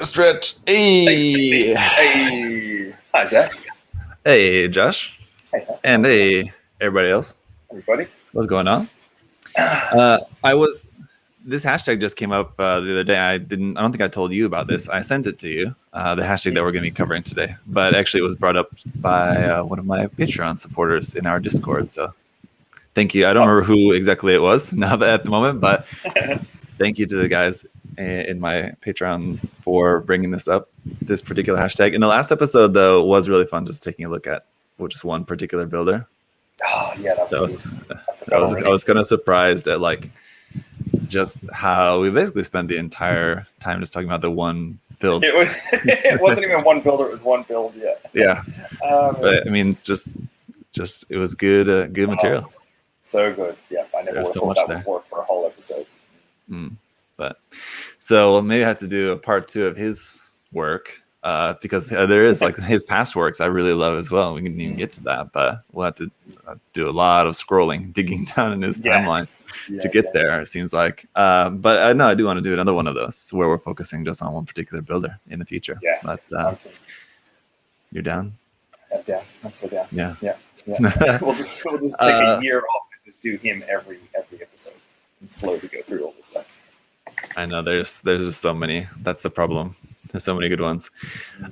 Stretch. Hey. Hey. Hi, Zach. Hey, Josh. Hey. And hey, everybody else. Everybody. What's going on? This hashtag just came up the other day. I don't think I told you about this. I sent it to you, the hashtag that we're going to be covering today. But actually, it was brought up by one of my Patreon supporters in our Discord. So thank you. I don't remember who exactly it was now that at the moment, but thank you to the guys in my Patreon for bringing this up, this particular hashtag. In the last episode, though, was really fun just taking a look at just one particular builder. Oh, yeah, that was I was kind of surprised at just how we basically spent the entire time just talking about the one build. It wasn't even one builder; it was one build. Yeah. But I mean, just it was good material. So good. Yeah, I never thought that would work for a whole episode. But so maybe I have to do a part 2 of his work because there is his past works I really love as well. We didn't even get to that, but we'll have to do a lot of scrolling, digging down in his timeline to get there. It seems like, but I know I do want to do another one of those where we're focusing just on one particular builder in the future. Yeah, but you're down. I'm down. I'm so down. Yeah. We'll just take a year off and just do him every episode and slowly go through all this stuff. I know there's just so many. That's the problem. There's so many good ones.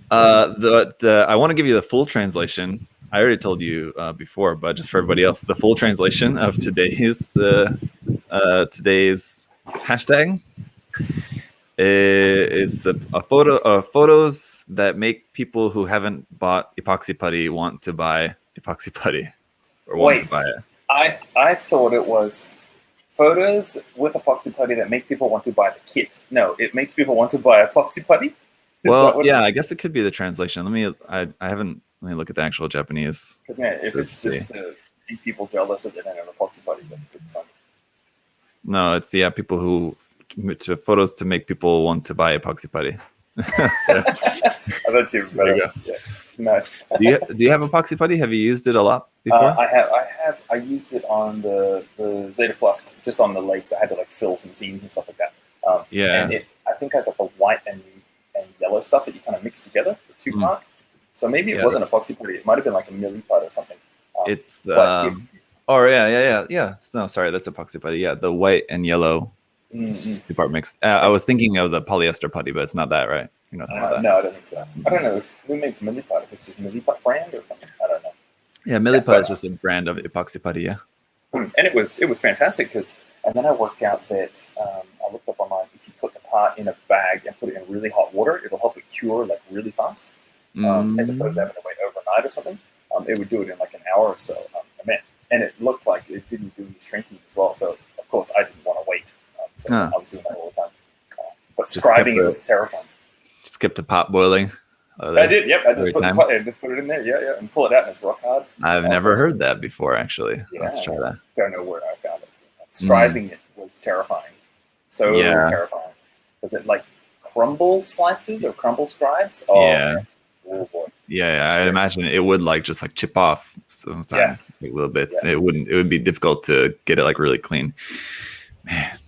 I want to give you the full translation. I already told you before, but just for everybody else, the full translation of today's hashtag is a photo of photos that make people who haven't bought epoxy putty want to buy epoxy putty or want to buy it. I thought it was photos with epoxy putty that make people want to buy the kit. No, it makes people want to buy epoxy putty. Well, yeah, I guess it could be the translation. I haven't. Let me look at the actual Japanese. Because man, if it's just to make people jealous of the epoxy putty, that's pretty fun. No, it's people who photos to make people want to buy epoxy putty. Oh, that's even better. Yeah, nice. Do you have epoxy putty? Have you used it a lot before? I used it on the Zeta Plus, just on the legs. I had to fill some seams and stuff like that. And I think I got the white and yellow stuff that you kind of mix together, the two-part. So maybe it wasn't epoxy putty. It might have been like a milliput or something. It's No, sorry, that's epoxy putty. Yeah, the white and yellow two-part mix. I was thinking of the polyester putty, but it's not that, right? No, I don't think so. I don't know who makes milliput. If it's just milliput brand or something, I don't know. Yeah, milliput is just a brand of epoxy putty. Yeah, and it was fantastic and then I worked out that I looked up online. If you put the part in a bag and put it in really hot water, it'll help it cure really fast, as opposed to having to wait overnight or something. It would do it in an hour or so. And it looked like it didn't do any shrinking as well. So of course I didn't want to wait. I was doing that all the time. But scribing it was terrifying. Just kept the pot boiling. I did. Yep, I just put it in there. Yeah, and pull it out, and it's rock hard. I've never heard that before, actually. Yeah, let's try that. Don't know where I found it. Scribing it was terrifying. So terrifying. Was it crumble slices or crumble scribes? Oh, yeah. Man. Oh boy. Yeah, I imagine it would just chip off sometimes, little bits. Yeah. It would be difficult to get it really clean. Man.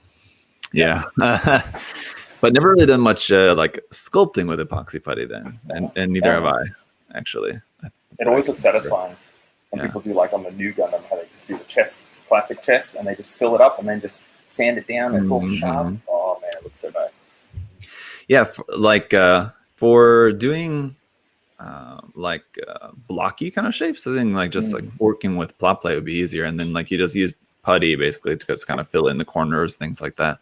Yeah. But never really done much sculpting with epoxy putty then, and neither have I, actually. It always looks satisfying when people do on the new Gundam, how they just do the chest, classic chest, and they just fill it up and then just sand it down and it's all sharp. Oh man, it looks so nice. Yeah, for doing blocky kind of shapes, I think just working with plot plate would be easier, and then you just use putty basically to just kind of fill in the corners, things like that.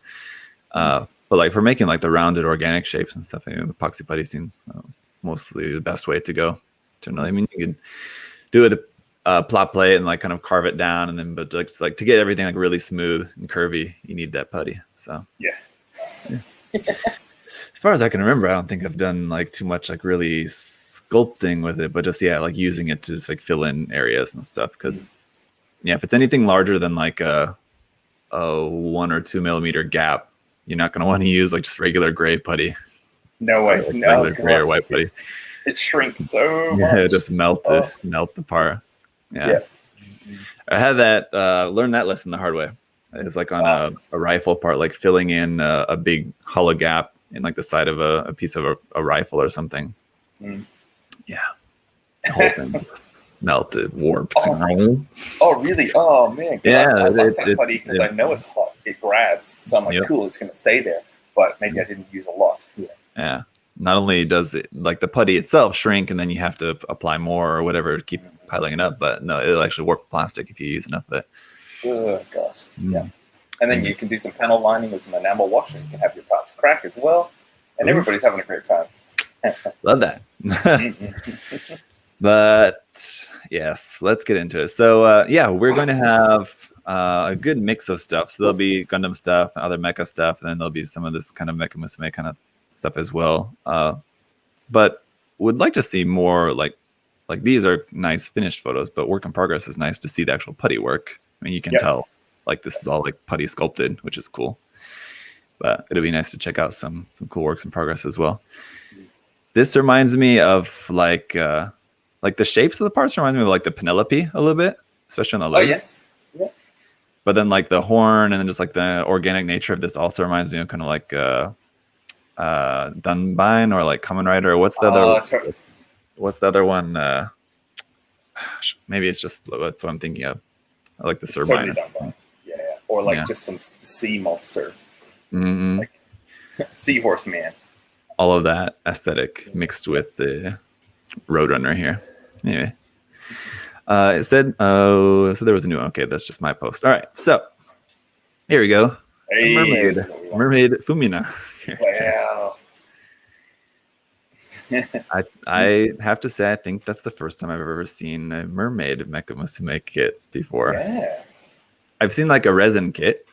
But for making the rounded organic shapes and stuff, epoxy putty seems mostly the best way to go. Generally, I mean, you could do it with a plot plate and kind of carve it down, and then but to get everything really smooth and curvy, you need that putty. So yeah. As far as I can remember, I don't think I've done too much really sculpting with it, but just using it to just fill in areas and stuff. Because if it's anything larger than a 1 or 2 millimeter gap, you're not going to want to use just regular gray putty. No way. No, regular gray or white putty. It shrinks so much. Yeah, it just melt the part. Yeah. I had that learned that lesson the hard way. It's on a rifle part, filling in a big hollow gap in like the side of a piece of a rifle or something. Mm. Yeah, the whole thing just melted, warped. Oh, really? Oh man. Yeah, I like that putty because I know it's hot. It grabs, so I'm like, cool, it's gonna stay there. But maybe I didn't use a lot. Yeah. Not only does it like the putty itself shrink, and then you have to apply more or whatever to keep piling it up, but no, it'll actually warp plastic if you use enough of it. Oh gosh. Yeah. And then you can do some panel lining with some enamel wash, and you can have your parts crack as well. And everybody's having a great time. Love that. But yes, let's get into it. So yeah, we're going to have a good mix of stuff. So there'll be Gundam stuff, other mecha stuff, and then there'll be some of this kind of Mecha Musume kind of stuff as well. But would like to see more like these are nice finished photos, but work in progress is nice to see the actual putty work. I mean, you can tell like this is all like putty sculpted, which is cool. But it'll be nice to check out some cool works in progress as well. This reminds me of like the shapes of the parts remind me of like the Penelope a little bit, especially on the legs. Yeah. But then like the horn and then just like the organic nature of this also reminds me of kind of like Dunbine or like Kamen Rider. What's the other one? Maybe it's just that's what I'm thinking of. I like the Turbine. Totally or like just some sea monster, like Seahorse Man. All of that aesthetic mixed with the Roadrunner here. Anyway, it said, so there was a new one. Okay, that's just my post. All right, so here we go. Hey, mermaid Fumina. Wow. I have to say, I think that's the first time I've ever seen a mermaid Mecha Musume kit before. Yeah. I've seen like a resin kit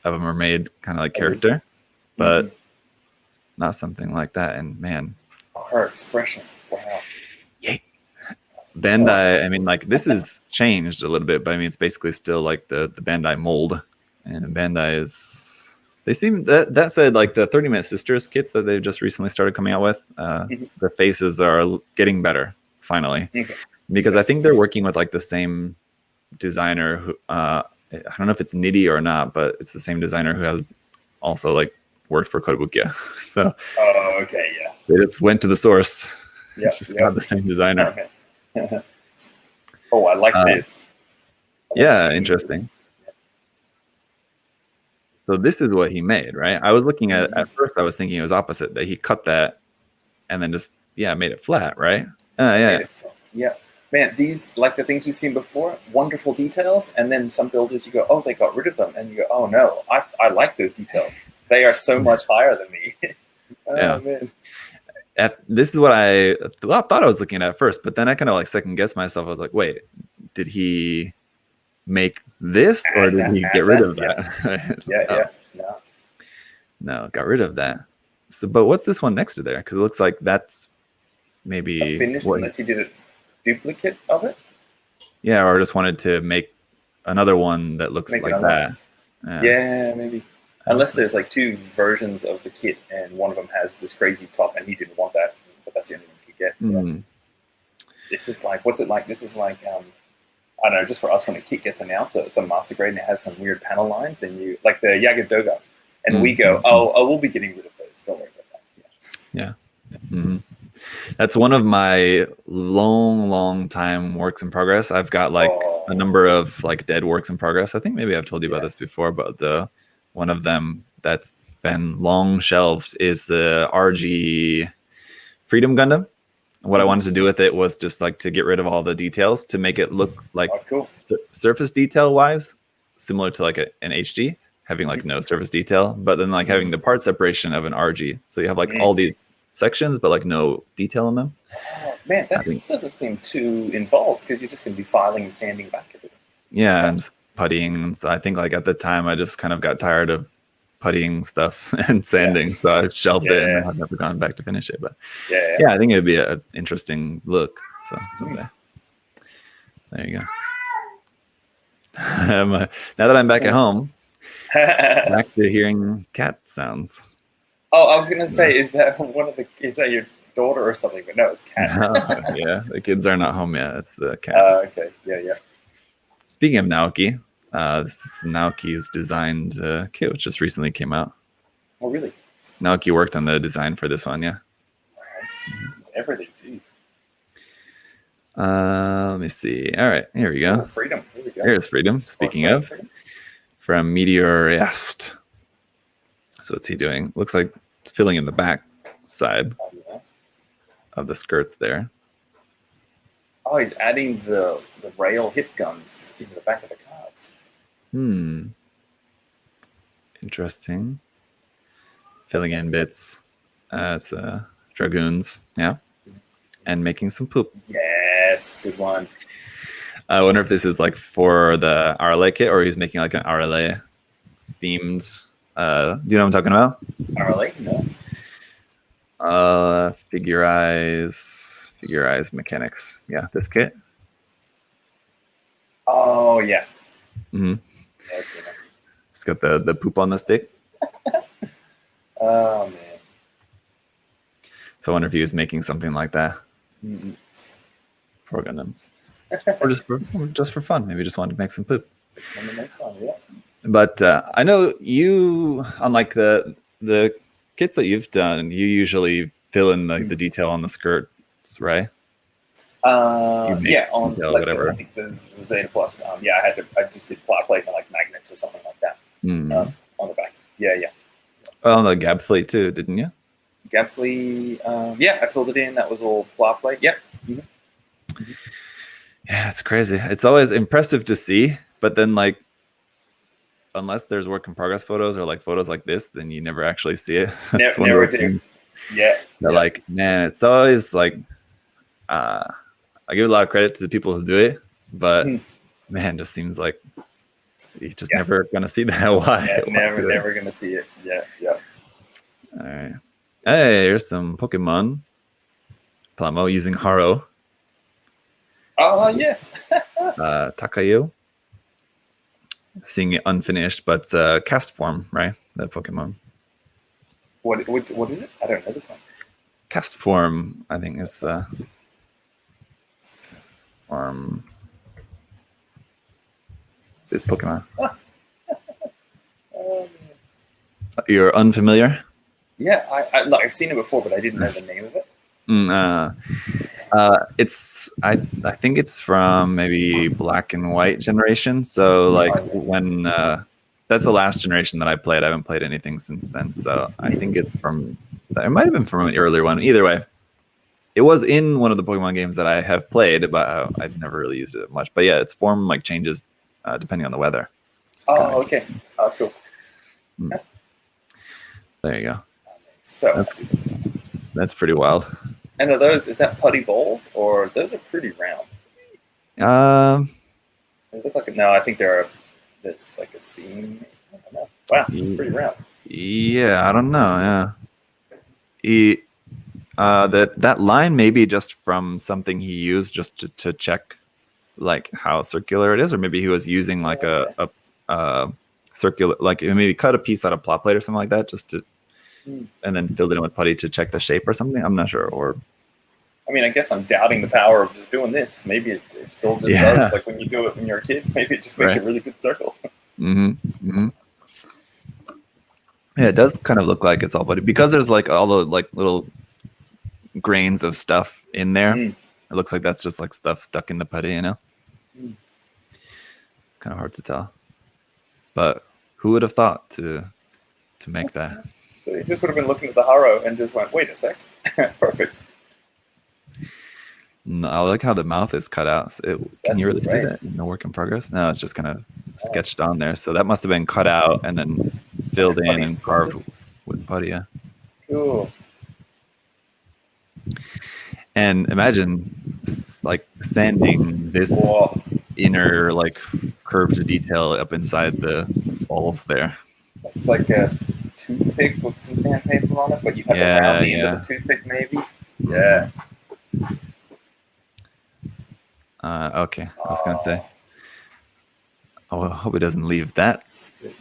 of a mermaid kind of like character, but not something like that. And man, her expression. Wow. Yay. Bandai, I mean, like this is changed a little bit, but I mean, it's basically still like the Bandai mold. And Bandai is, they seem, that said, like the 30-Minute Sisters kits that they've just recently started coming out with, the faces are getting better, finally. Because I think they're working with like the same designer who, I don't know if it's Nidhi or not, but it's the same designer who has also like worked for Kotobukiya. So okay, yeah. They just went to the source. Yeah, It's just got the same designer. Oh, I like this. Yeah, interesting. So this is what he made, right? I was looking at first, I was thinking it was opposite, that he cut that and then just, made it flat, right? Yeah. Yeah. Man, these, like the things we've seen before, wonderful details. And then some builders, you go, oh, they got rid of them. And you go, oh, no, I like those details. They are so much higher than me. Man. This is what I thought I was looking at first, but then I kind of like second guessed myself. I was like, wait, did he make this or did he get rid of that? No, got rid of that. So, but what's this one next to there? Because it looks like that's maybe finished unless he did a duplicate of it. Yeah, or just wanted to make another one that looks like that. Yeah, maybe. Unless there's like two versions of the kit and one of them has this crazy top and he didn't want that, but that's the only one he could get. This is like, what's it like? This is like, I don't know, just for us when a kit gets announced, it's a master grade and it has some weird panel lines and you, like the Yagadoga, and we go, oh, we'll be getting rid of those. Don't worry about that. Yeah. That's one of my long time works in progress. I've got like a number of like dead works in progress. I think maybe I've told you about this before, but one of them that's been long shelved is the RG Freedom Gundam. What I wanted to do with it was just like to get rid of all the details to make it look like surface detail wise, similar to like an HD, having like no surface detail, but then like having the part separation of an RG. So you have like all these sections, but like no detail in them. Oh, man, that doesn't seem too involved because you're just going to be filing and sanding back everything. Yeah, and just puttying. So I think like at the time I just kind of got tired of puttying stuff and sanding, so I shelved it and I've never gone back to finish it. But I think it'd be an interesting look. So someday. There you go. Now that I'm back at home, back to hearing cat sounds. Oh, I was gonna say, is that is that your daughter or something? But no, it's cat. Yeah, the kids are not home yet. It's the cat. Okay, yeah. Speaking of Naoki, this is Naoki's designed kit, which just recently came out. Oh, really? Naoki worked on the design for this one, yeah. Everything, geez. Let me see. All right, here we go. Oh, freedom. Here we go. Here's Freedom. Speaking of, Freedom. from Meteorist. So what's he doing? Looks like it's filling in the back side of the skirts there. Oh, he's adding the rail hip guns into the back of the calves. Interesting. Filling in bits as dragoons, yeah. And making some poop. Yes, good one. I wonder if this is like for the RLA kit, or he's making like an RLA themed. Do you know what I'm talking about? RLA? No. Figure eyes mechanics. Yeah, this kit. Oh yeah. Mm-hmm. Yeah, I see that. It's got the poop on the stick. Oh man. So I wonder if he was making something like that for Gundam, or just for fun. Maybe just wanted to make some poop. Just want to make some, yeah. But I know you, unlike the kits that you've done, you usually fill in like the detail on the skirts, right? Yeah, on detail, like whatever. I think the Zeta Plus. Yeah, I just did flat plate and like magnets or something like that on the back. Yeah. Well, on the Gab Fleet too, didn't you? Gapfley, yeah, I filled it in. That was all flat plate. Yep. Yeah, it's crazy. It's always impressive to see, but then like, unless there's work in progress photos or like photos like this, then you never actually see it. Never do. Yeah. Like, man, it's always like, I give a lot of credit to the people who do it, but man, just seems like you're just never gonna see that. Why? Yeah, never gonna see it. Yeah. All right. Hey, here's some Pokemon. Plamo using Haro. Oh yes. Takayo. Seeing it unfinished, but cast form, right? That Pokemon. What is it? I don't know this one. Cast form, I think, is the cast form. This Pokemon. You're unfamiliar? Yeah, I've seen it before, but I didn't know the name of it. It's I think it's from maybe Black and White generation. So like when that's the last generation that I played. I haven't played anything since then. So I think it's from. It might have been from an earlier one. Either way, it was in one of the Pokemon games that I have played, but I've never really used it much. But yeah, its form like changes depending on the weather. Okay. Oh, cool. There you go. So that's pretty wild. And is that putty balls, or those are pretty round? They look like no. I think there's like a seam. I don't know. Wow, it's pretty round. Yeah, I don't know. Yeah, that line may be just from something he used just to check like how circular it is, or maybe he was using like a circular, like maybe cut a piece out of plot plate or something like that, just to. And then filled it in with putty to check the shape or something. I'm not sure. Or, I mean, I guess I'm doubting the power of just doing this. Maybe it still just does. Like when you do it when you're a kid, maybe it just makes a really good circle. Yeah, it does kind of look like it's all putty because there's like all the like little grains of stuff in there. It looks like that's just like stuff stuck in the putty, you know. It's kind of hard to tell, but who would have thought to make that? So he just would have been looking at the Haro and just went, wait a sec. Perfect. No, I like how the mouth is cut out. Can you really see that in the work in progress? No, it's just kind of sketched on there. So that must have been cut out and then filled in and carved with putty. Yeah. Cool. And imagine like sanding this inner like curved detail up inside the balls there. It's like a toothpick with some sandpaper on it, but you have the round end of the toothpick, maybe. Yeah. Okay, I was gonna say. Oh, I hope he doesn't leave that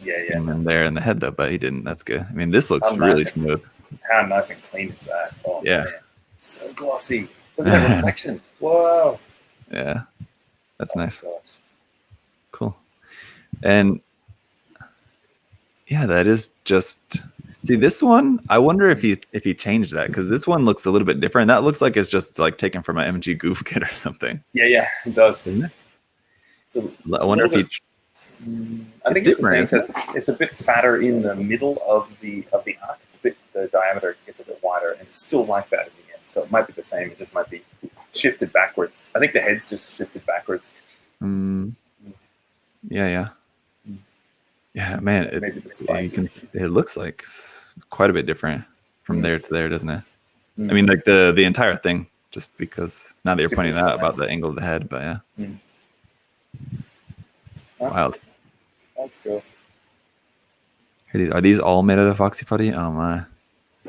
in there in the head though, but he didn't. That's good. I mean, this looks really smooth. How nice and clean is that? Oh, yeah. Man. So glossy. Look at that reflection. Whoa. Yeah, that's nice. Gosh. Cool. And yeah, that is just See this one. I wonder if he changed that because this one looks a little bit different. That looks like it's just like taken from an MG Goof kit or something. Yeah, it does. Isn't it? It's I wonder if he. I think it's the same because it's a bit fatter in the middle of the arc. The diameter gets a bit wider, and it's still like that in the end. So it might be the same. It just might be shifted backwards. I think the head's just shifted backwards. Yeah, man. It looks like quite a bit different from there to there, doesn't it? I mean, like the entire thing. Just because now that you're pointing out about the angle of the head, but yeah. Wild. That's cool. Are these all made out of epoxy putty? Oh my.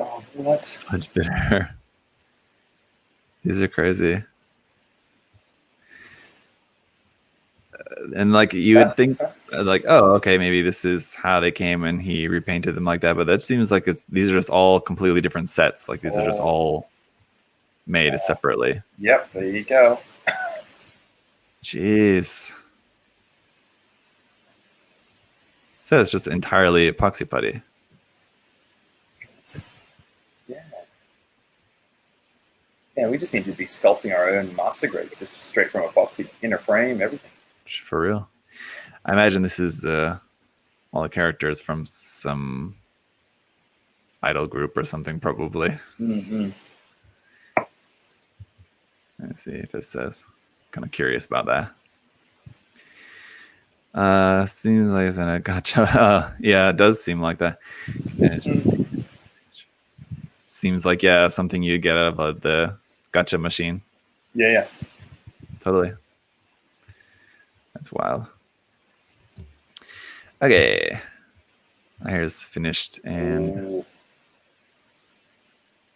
Oh, what? Much better. These are crazy. And like you would think, like, oh, okay, maybe this is how they came and he repainted them like that. But that seems like these are just all completely different sets. Like these are just all made separately. Yep, there you go. Jeez. So it's just entirely epoxy putty. Yeah, we just need to be sculpting our own master grades, just straight from epoxy, inner frame, everything. For real. I imagine this is all the characters from some idol group or something, probably. Let's see if it says. Kind of curious about that. Seems like it's in a gotcha. Yeah, it does seem like that. Seems like something you get out of the gotcha machine. Yeah. Totally. That's wild. Okay. Here's finished and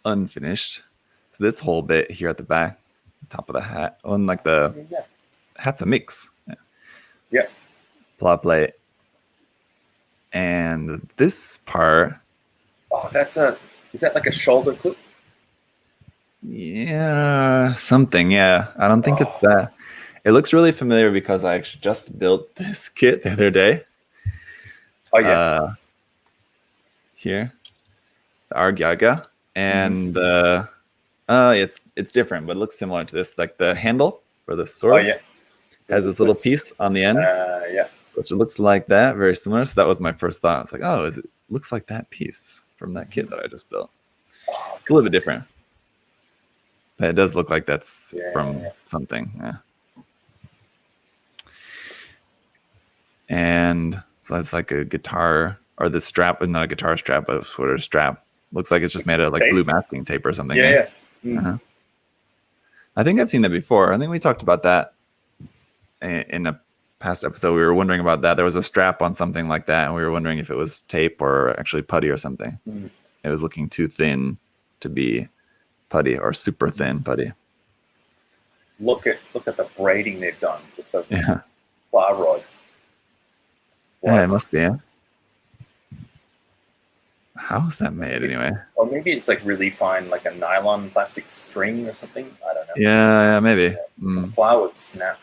unfinished. So this whole bit here at the back, top of the hat, like the hat's a mix. Yeah. Plot plate. And this part. Oh, is that like a shoulder clip? Yeah, something. Yeah. I don't think it's that. It looks really familiar because I actually just built this kit the other day. Oh, yeah. Here. The Argyaga. And it's different, but it looks similar to this. Like the handle for the sword has this little piece on the end. Which it looks like that, very similar. So that was my first thought. It's like, oh, it looks like that piece from that kit that I just built. It's a little bit different. But it does look like that's from something. Yeah. And so that's like a guitar, or the strap, not a guitar strap, but a sweater strap. Looks like it's just made of like blue masking tape or something. Yeah. I think I've seen that before. I think we talked about that in a past episode. We were wondering about that. There was a strap on something like that, and we were wondering if it was tape or actually putty or something. It was looking too thin to be putty or super thin putty. Look at the braiding they've done with the ply rod. Yeah, it must be. Yeah. How is that made anyway? Or maybe it's like really fine, like a nylon plastic string or something. I don't know. Yeah, maybe. Because ply would snap.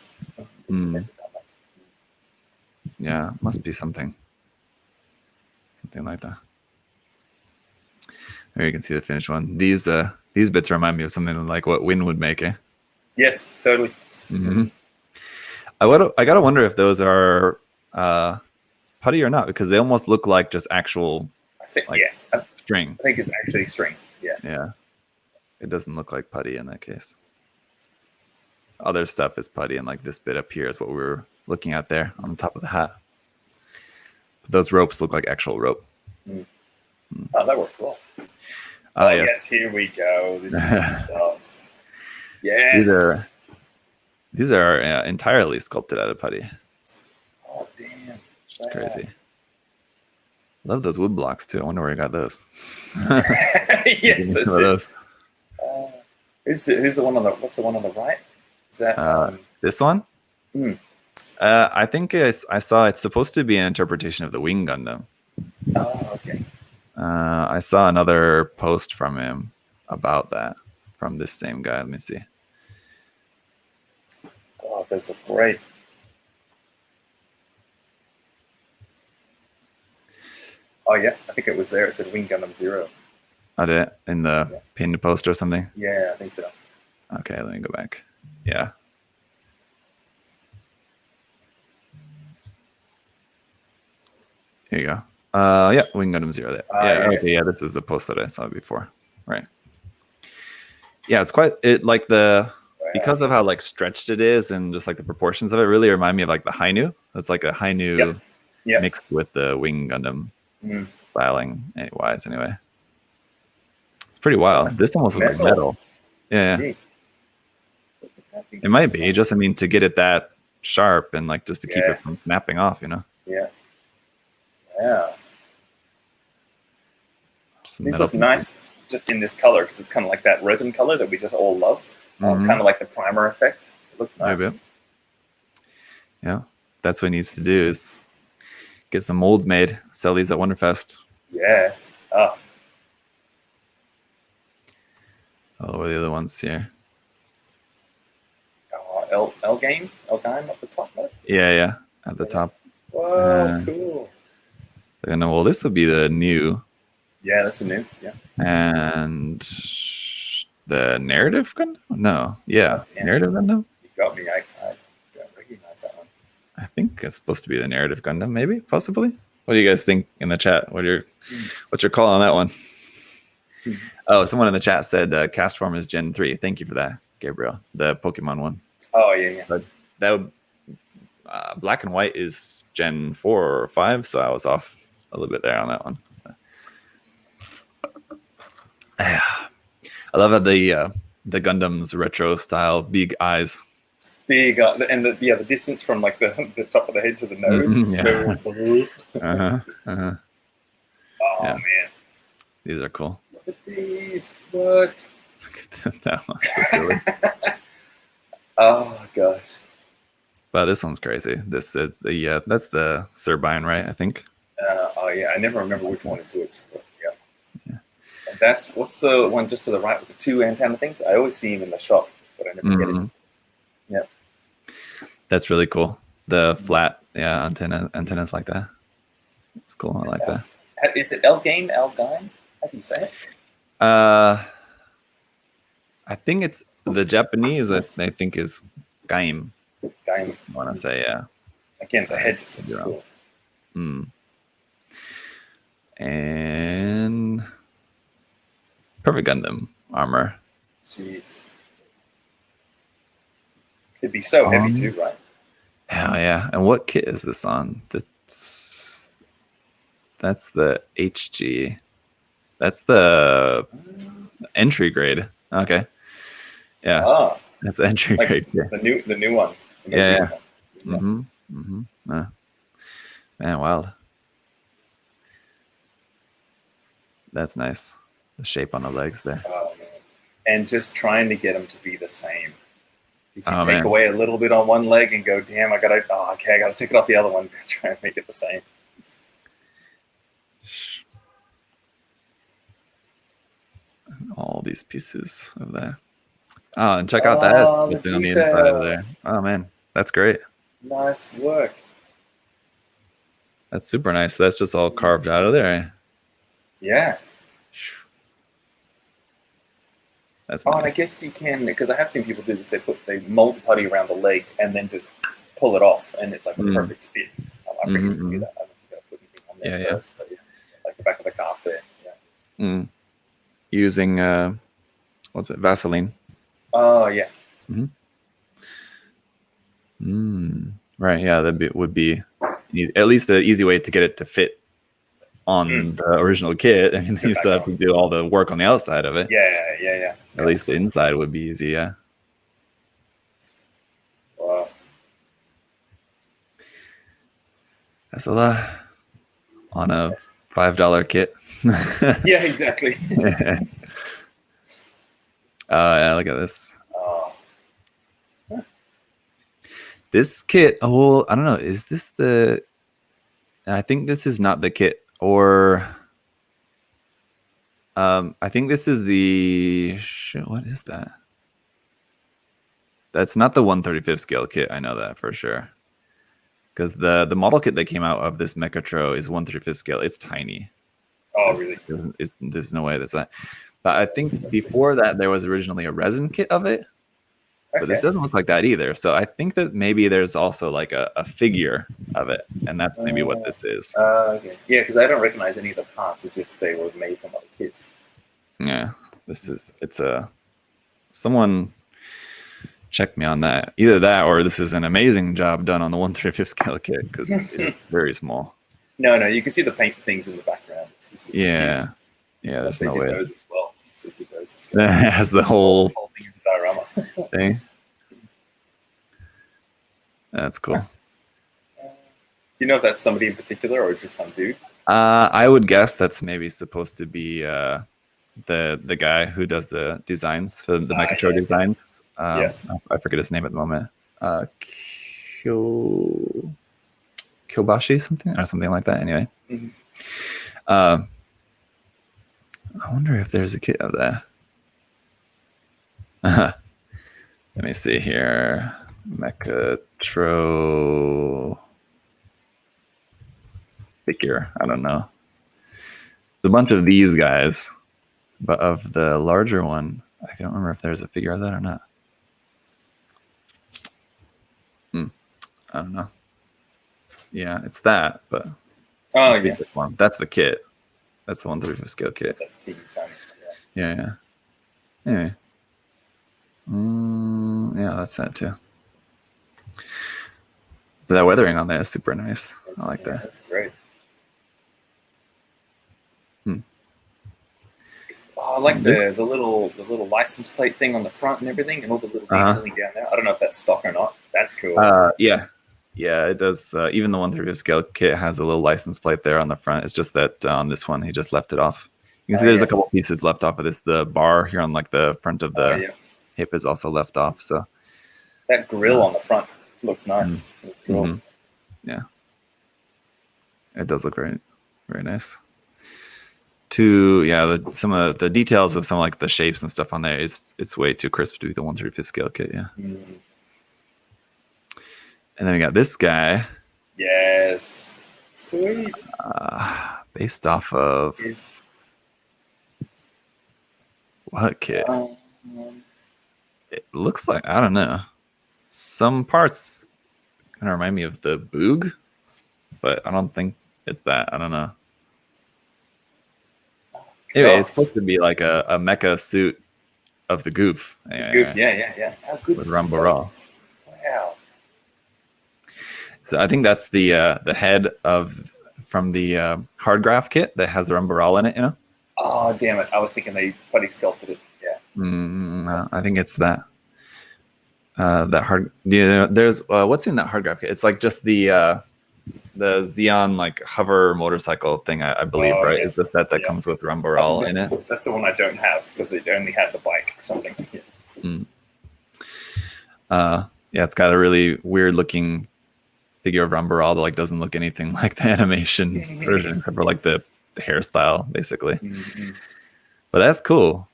Yeah, must be something like that. There you can see the finished one. These bits remind me of something like what Win would make. Yes, totally. I gotta wonder if those are putty or not, because they almost look like just actual. I think string. I think it's actually string. Yeah. It doesn't look like putty in that case. Other stuff is putty, and like this bit up here is what we were looking at there on the top of the hat. But those ropes look like actual rope. Oh, that works well. Yes, here we go. This is the stuff. Yes. These are entirely sculpted out of putty. Oh, damn. It's crazy. Love those wood blocks too. I wonder where you got those. Yes, that's it. Who's the one on the? What's the one on the right? Is that this one? I think I saw it's supposed to be an interpretation of the Wing Gundam. Oh, okay. I saw another post from him about that from this same guy. Let me see. Oh, those look great. Oh yeah, I think it was there. It said Wing Gundam 0. I did it in the pinned post or something. Yeah, I think so. Okay, let me go back. Yeah. Here you go. Yeah, Wing Gundam 0 there. Yeah, okay, yeah, this is the post that I saw before. Right. Yeah, it's quite because of how like stretched it is and just like the proportions of it really remind me of like the Hainu. It's like a Hainu mixed with the Wing Gundam styling wise anyway. It's pretty wild. This almost looks like metal. Yeah. It might be. Just I mean to get it that sharp and like just to keep it from snapping off, you know. Yeah. Yeah. These look nice just in this color because it's kind of like that resin color that we just all love. Kind of like the primer effect. It looks nice. Yeah, that's what he needs to do is get some molds made, sell these at Wonderfest. Yeah. Oh, what are the other ones here? L game at the top. Right? Yeah, at the top. Whoa, cool. Well, this would be the new. Yeah, that's the new. Yeah. And the narrative Gundam? No. Yeah. Narrative Gundam? You got me. I don't recognize that one. I think it's supposed to be the narrative Gundam, maybe, possibly. What do you guys think in the chat? What's your call on that one? Oh, someone in the chat said cast form is Gen 3. Thank you for that, Gabriel. The Pokemon one. Oh, yeah. But that would, black and white is Gen 4 or 5, so I was off a little bit there on that one. I love how the Gundam's retro style, big eyes. Big, and the distance from like the top of the head to the nose is so blue. Oh, man. These are cool. Look at these. What? Look at that one. So silly. Oh, gosh. Wow, this one's crazy. This is that's the Turbine, right? I think. Oh, yeah. I never remember which one is which. But yeah. And what's the one just to the right with the two antenna things? I always see him in the shop, but I never get it. Yeah. That's really cool. The flat, antennas like that. It's cool. I like that. Is it Elgain? How do you say it? I think it's the Japanese. I think is Gaim. Gaim. I want to say, yeah. Again, the head just looks cool. And Perfect Gundam armor. Jeez. It'd be so heavy too, right? Hell yeah. And what kit is this on? That's the HG. That's the entry grade. Okay. Yeah. Oh. That's the entry grade. Yeah. The new one. Yeah. Man, wild. That's nice. The shape on the legs there. Oh, man. And just trying to get them to be the same. Because you take away a little bit on one leg and go, damn, I gotta take it off the other one. Try and make it the same. All these pieces of that. Oh, and check out that on the inside of there. Oh man, that's great. Nice work. That's super nice. That's just all carved out of there. Yeah. That's nice. And I guess you can, because I have seen people do this. They mold the putty around the leg and then just pull it off, and it's like a perfect fit. I forget to do that. I don't think I put anything on there first, but like the back of the calf there. Yeah. Using what's it? Vaseline. Oh yeah. Right. Yeah, that would be at least an easy way to get it to fit on the original kit. I mean, you still have to do all the work on the outside of it. Yeah. At least the inside would be easy. Yeah. Wow. That's a lot on a $5 kit. Yeah, exactly. Yeah, look at this. This kit, I don't know. Is this the... I think this is not the kit. Or... I think this is the... Shit, what is that? That's not the 1/35 scale kit. I know that for sure. because the model kit that came out of this Mechatro is 1/3 scale. It's tiny. Oh, really? There's no way that's that. But I think before that there was originally a resin kit of it. But this doesn't look like that either. So I think that maybe there's also like a figure of it, and that's maybe what this is. Okay. Yeah, because I don't recognize any of the parts as if they were made from other kits. Yeah, it's a someone check me on that. Either that or this is an amazing job done on the 1/3 scale kit because it's very small. No, you can see the paint things in the background. This is yeah, there's no way. Those as well. So they did those as well. That has the whole thing as a diorama thing. That's cool. Do you know if that's somebody in particular or just some dude? I would guess that's maybe supposed to be the guy who does the designs for the Mechatro designs. I forget his name at the moment. Kyobashi something like that. Anyway, I wonder if there's a kit of that. Let me see here. Mechatro figure. I don't know. There's a bunch of these guys, but of the larger one, I don't remember if there's a figure of that or not. I don't know. Yeah, it's that, but that's the kit. That's the 1/3 scale kit. That's teeny tiny. Yeah. Anyway. Yeah, that's that too. But that weathering on there is super nice. I like that. That's great. Oh, I like the little license plate thing on the front and everything, and all the little detailing down there. I don't know if that's stock or not. That's cool. Yeah, it does. Even the 1/3 scale kit has a little license plate there on the front. It's just that on this one he just left it off. You can see there's a couple pieces left off of this. The bar here on like the front of the hip is also left off. So that grill on the front looks nice. It's cool. Yeah, it does look very, very nice. Some of the details of some like the shapes and stuff on there it's way too crisp to be the 1/3 scale kit. And then we got this guy. Yes, sweet. Based off of what kit? It looks like, I don't know. Some parts kind of remind me of the Boog, but I don't think it's that. I don't know. Anyway, it's supposed to be like a mecha suit of the Goof. Goof, yeah. How good's with Rambo. Wow. So I think that's the head from the hard graph kit that has the Rambo in it, you know? Oh, damn it. I was thinking they putty sculpted it. Yeah. No, I think it's that. That hard. There's what's in that hard graph kit? It's like just the Xeon like hover motorcycle thing, I believe, right? Okay. It's the set that comes with Rambo in it. That's the one I don't have because it only had the bike or something. It's got a really weird looking figure of Rambo that like doesn't look anything like the animation version except for like the hairstyle, basically. But that's cool.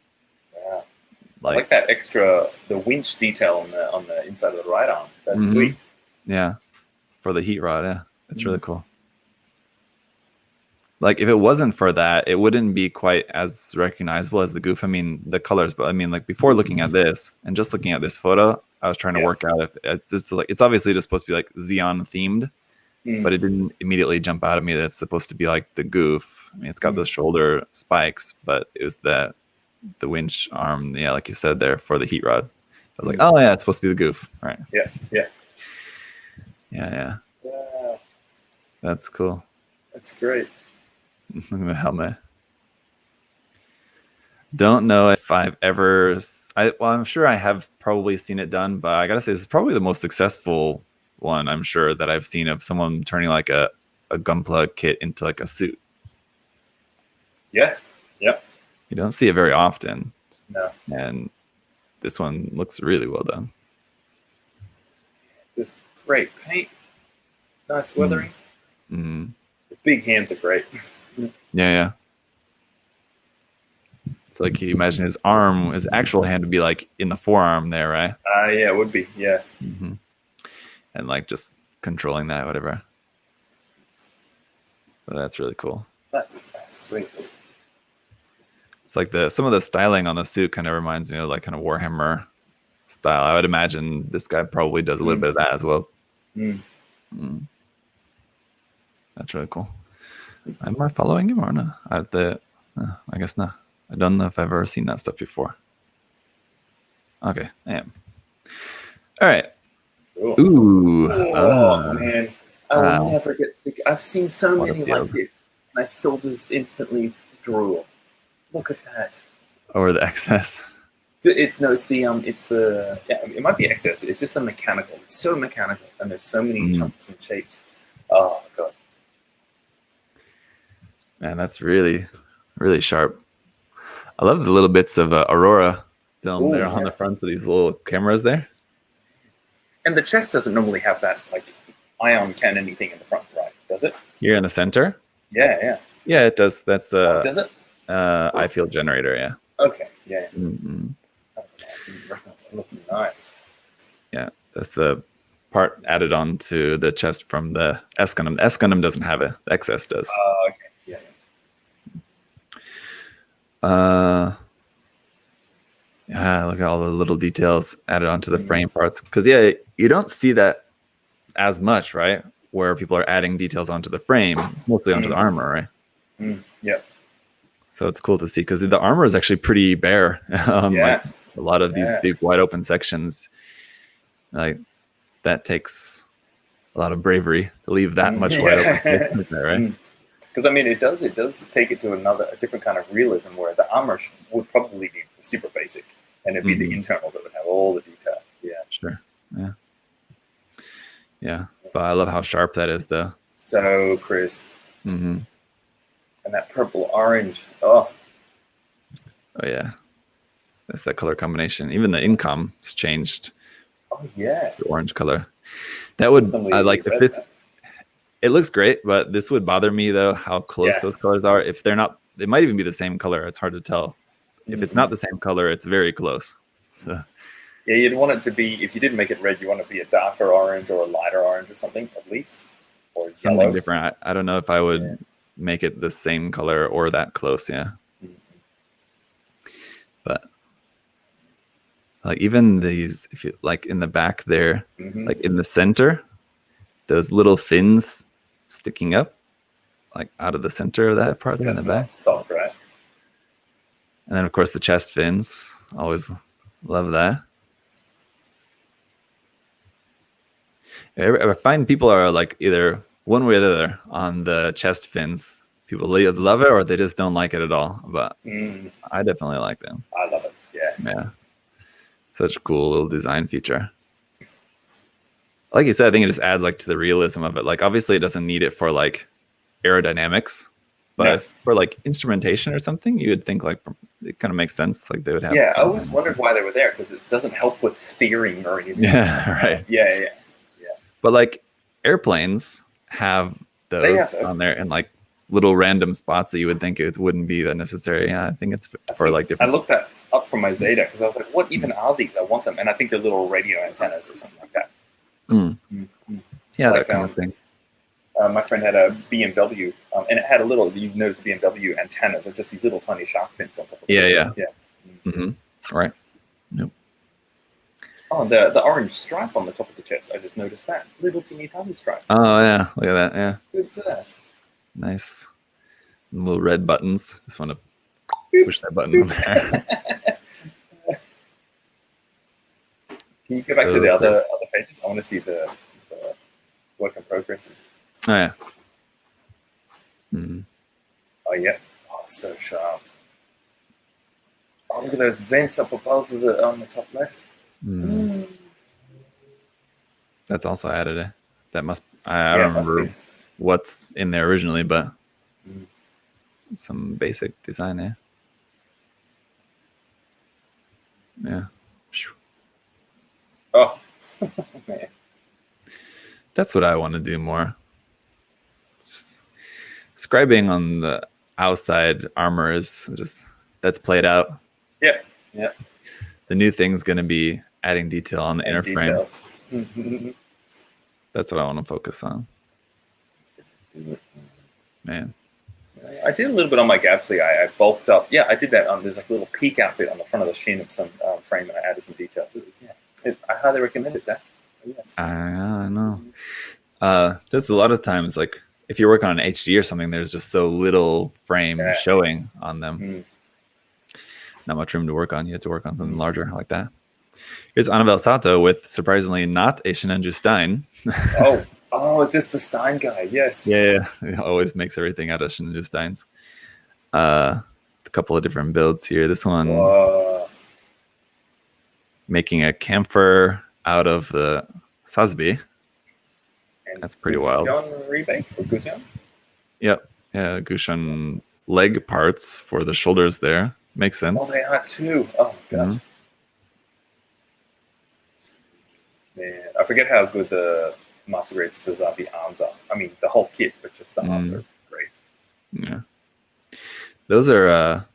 Yeah. I like that the winch detail on the inside of the right arm. That's sweet. Yeah, for the heat rod. Yeah, it's really cool. Like if it wasn't for that, it wouldn't be quite as recognizable as the Goof. I mean, the colors, but I mean, like before looking at this and just looking at this photo, I was trying to work out if it's like it's obviously just supposed to be like Xeon themed, but it didn't immediately jump out at me that it's supposed to be like the Goof. I mean, it's got the shoulder spikes, but it was the winch arm, like you said there, for the heat rod. I was like, oh yeah, it's supposed to be the Goof, right? Yeah. That's cool. That's great. Look at the helmet. Don't know if I've ever. I'm sure I have probably seen it done, but I gotta say this is probably the most successful one I'm sure that I've seen of someone turning like a Gunpla kit into like a suit. Yeah. Yep. You don't see it very often. No. And this one looks really well done. Just great paint. Nice weathering. The big hands are great. Yeah. It's like you imagine his actual hand would be like in the forearm there, right? Yeah, it would be. Yeah. And like just controlling that, whatever. But that's really cool. That's sweet. It's like some of the styling on the suit kind of reminds me of like kind of Warhammer style. I would imagine this guy probably does a little bit of that as well. That's really cool. Am I following him or not? I guess not. I don't know if I've ever seen that stuff before. Okay, I am. All right. Cool. Ooh. Oh, man. I will Wow. never get sick. I've seen so What a many field. like this, and I still just instantly drool. Look at that. Or the excess. It's the it might be excess. It's just the mechanical. It's so mechanical, and there's so many chunks and shapes. Oh god. Man, that's really, really sharp. I love the little bits of Aurora film there on the front of these little cameras there. And the chest doesn't normally have that like ion cannon anything in the front, right? Does it? Here in the center? Yeah. Yeah, it does. That's the does it? I field generator, yeah. Okay, yeah. It looks nice. Yeah, that's the part added on to the chest from the S Gundam. The S Gundam doesn't have it. The XS does. Oh, okay. Yeah. Look at all the little details added onto the frame parts. Because yeah, you don't see that as much, right? Where people are adding details onto the frame. It's mostly onto the armor, right? Yeah. So it's cool to see because the armor is actually pretty bare. Like a lot of these big wide open sections, like that takes a lot of bravery to leave that much wide open there, right? Because I mean, it does take it to a different kind of realism where the armor would probably be super basic, and it'd be the internals that would have all the detail. Yeah, sure. Yeah. But I love how sharp that is, though. So crisp. And that purple orange. Oh yeah, that's that color combination. Even the income has changed. Oh yeah, the orange color. That would I like if this. It looks great, but this would bother me though how close those colors are. If they're not, they might even be the same color. It's hard to tell. If it's not the same color, it's very close. So. Yeah, you'd want it to be, if you didn't make it red, you want it to be a darker orange or a lighter orange or something at least, or something yellow. Different. I don't know if I would make it the same color or that close. Yeah. But like even these, if you like in the back there, like in the center, those little fins sticking up, like out of the center of that part there in the back. Stock, right? And then of course the chest fins. Always love that. I find people are like either one way or the other on the chest fins. People love it or they just don't like it at all. But I definitely like them. I love it. Yeah. Such a cool little design feature. Like you said, I think it just adds like to the realism of it. Like obviously it doesn't need it for like aerodynamics, but for like instrumentation or something, you would think like it kind of makes sense. Like they would have. Yeah, I always wondered why they were there because it doesn't help with steering or anything. Yeah, right. Yeah. But like airplanes have those on there in like little random spots that you would think it wouldn't be that necessary. Yeah, I think it's for like different. I looked that up from my Zeta because I was like, what even are these? I want them. And I think they're little radio antennas or something like that. Yeah, like, that kind of thing. My friend had a BMW, and it had a little, you notice the BMW antennas are just these little tiny shark fins on top of it. Yeah. Right. Nope. Oh, the orange stripe on the top of the chest. I just noticed that. Little teeny tiny stripe. Oh, yeah. Look at that. Yeah. What's that? Nice. Little red buttons. Just want to push that button on there. Can you go back to the other pages? I want to see the work in progress. Oh, yeah. Oh, yeah. Oh, so sharp. Oh, look at those vents up above on the top left. That's also added. That must. I don't remember what's in there originally, but some basic design there. Yeah. Oh, man. That's what I want to do more. Scribing on the outside armor is just that's played out. Yeah. The new thing's going to be adding detail on the inner frame. That's what I want to focus on. Man. I did a little bit on my gab fleet. I bulked up. Yeah, I did that. There's like a little peak outfit on the front of the shin of some frame, and I added some details. I highly recommend it, Zach. Yes. I know. Just a lot of times, like if you work on an HD or something, there's just so little frame showing on them. Not much room to work on. You have to work on something larger like that. Here's Annabelle Sato with surprisingly not a Shinanju Stein. Oh, it's just the Stein guy. Yes. Yeah, it always makes everything out of Shinanju Steins. A couple of different builds here. This one making a camphor out of the Sasbi. That's pretty wild. Gushon? Yep. Yeah, Gushon leg parts for the shoulders there. Makes sense. Oh, they are too. Oh, my gosh. Man, I forget how good the Master Grade Sazabi arms are. I mean, the whole kit, but just the arms are great. Yeah. Those are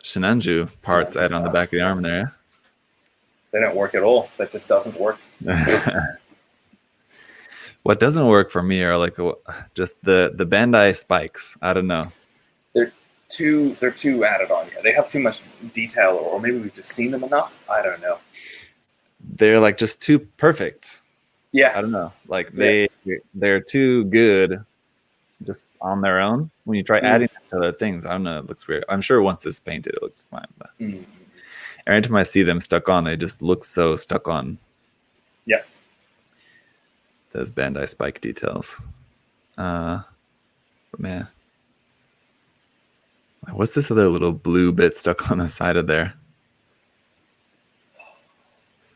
Shinanju parts that on the back of the arm there. They don't work at all. That just doesn't work. What doesn't work for me are like just the Bandai spikes. I don't know. They're too added on. Yeah, they have too much detail, or maybe we've just seen them enough. I don't know. They're like just too perfect. Yeah, I don't know. Like they're too good just on their own. When you try adding them to other things, I don't know. It looks weird. I'm sure once it's painted, it looks fine. But every time I see them stuck on, they just look so stuck on. Yeah. Those Bandai spike details. But man, what's this other little blue bit stuck on the side of there?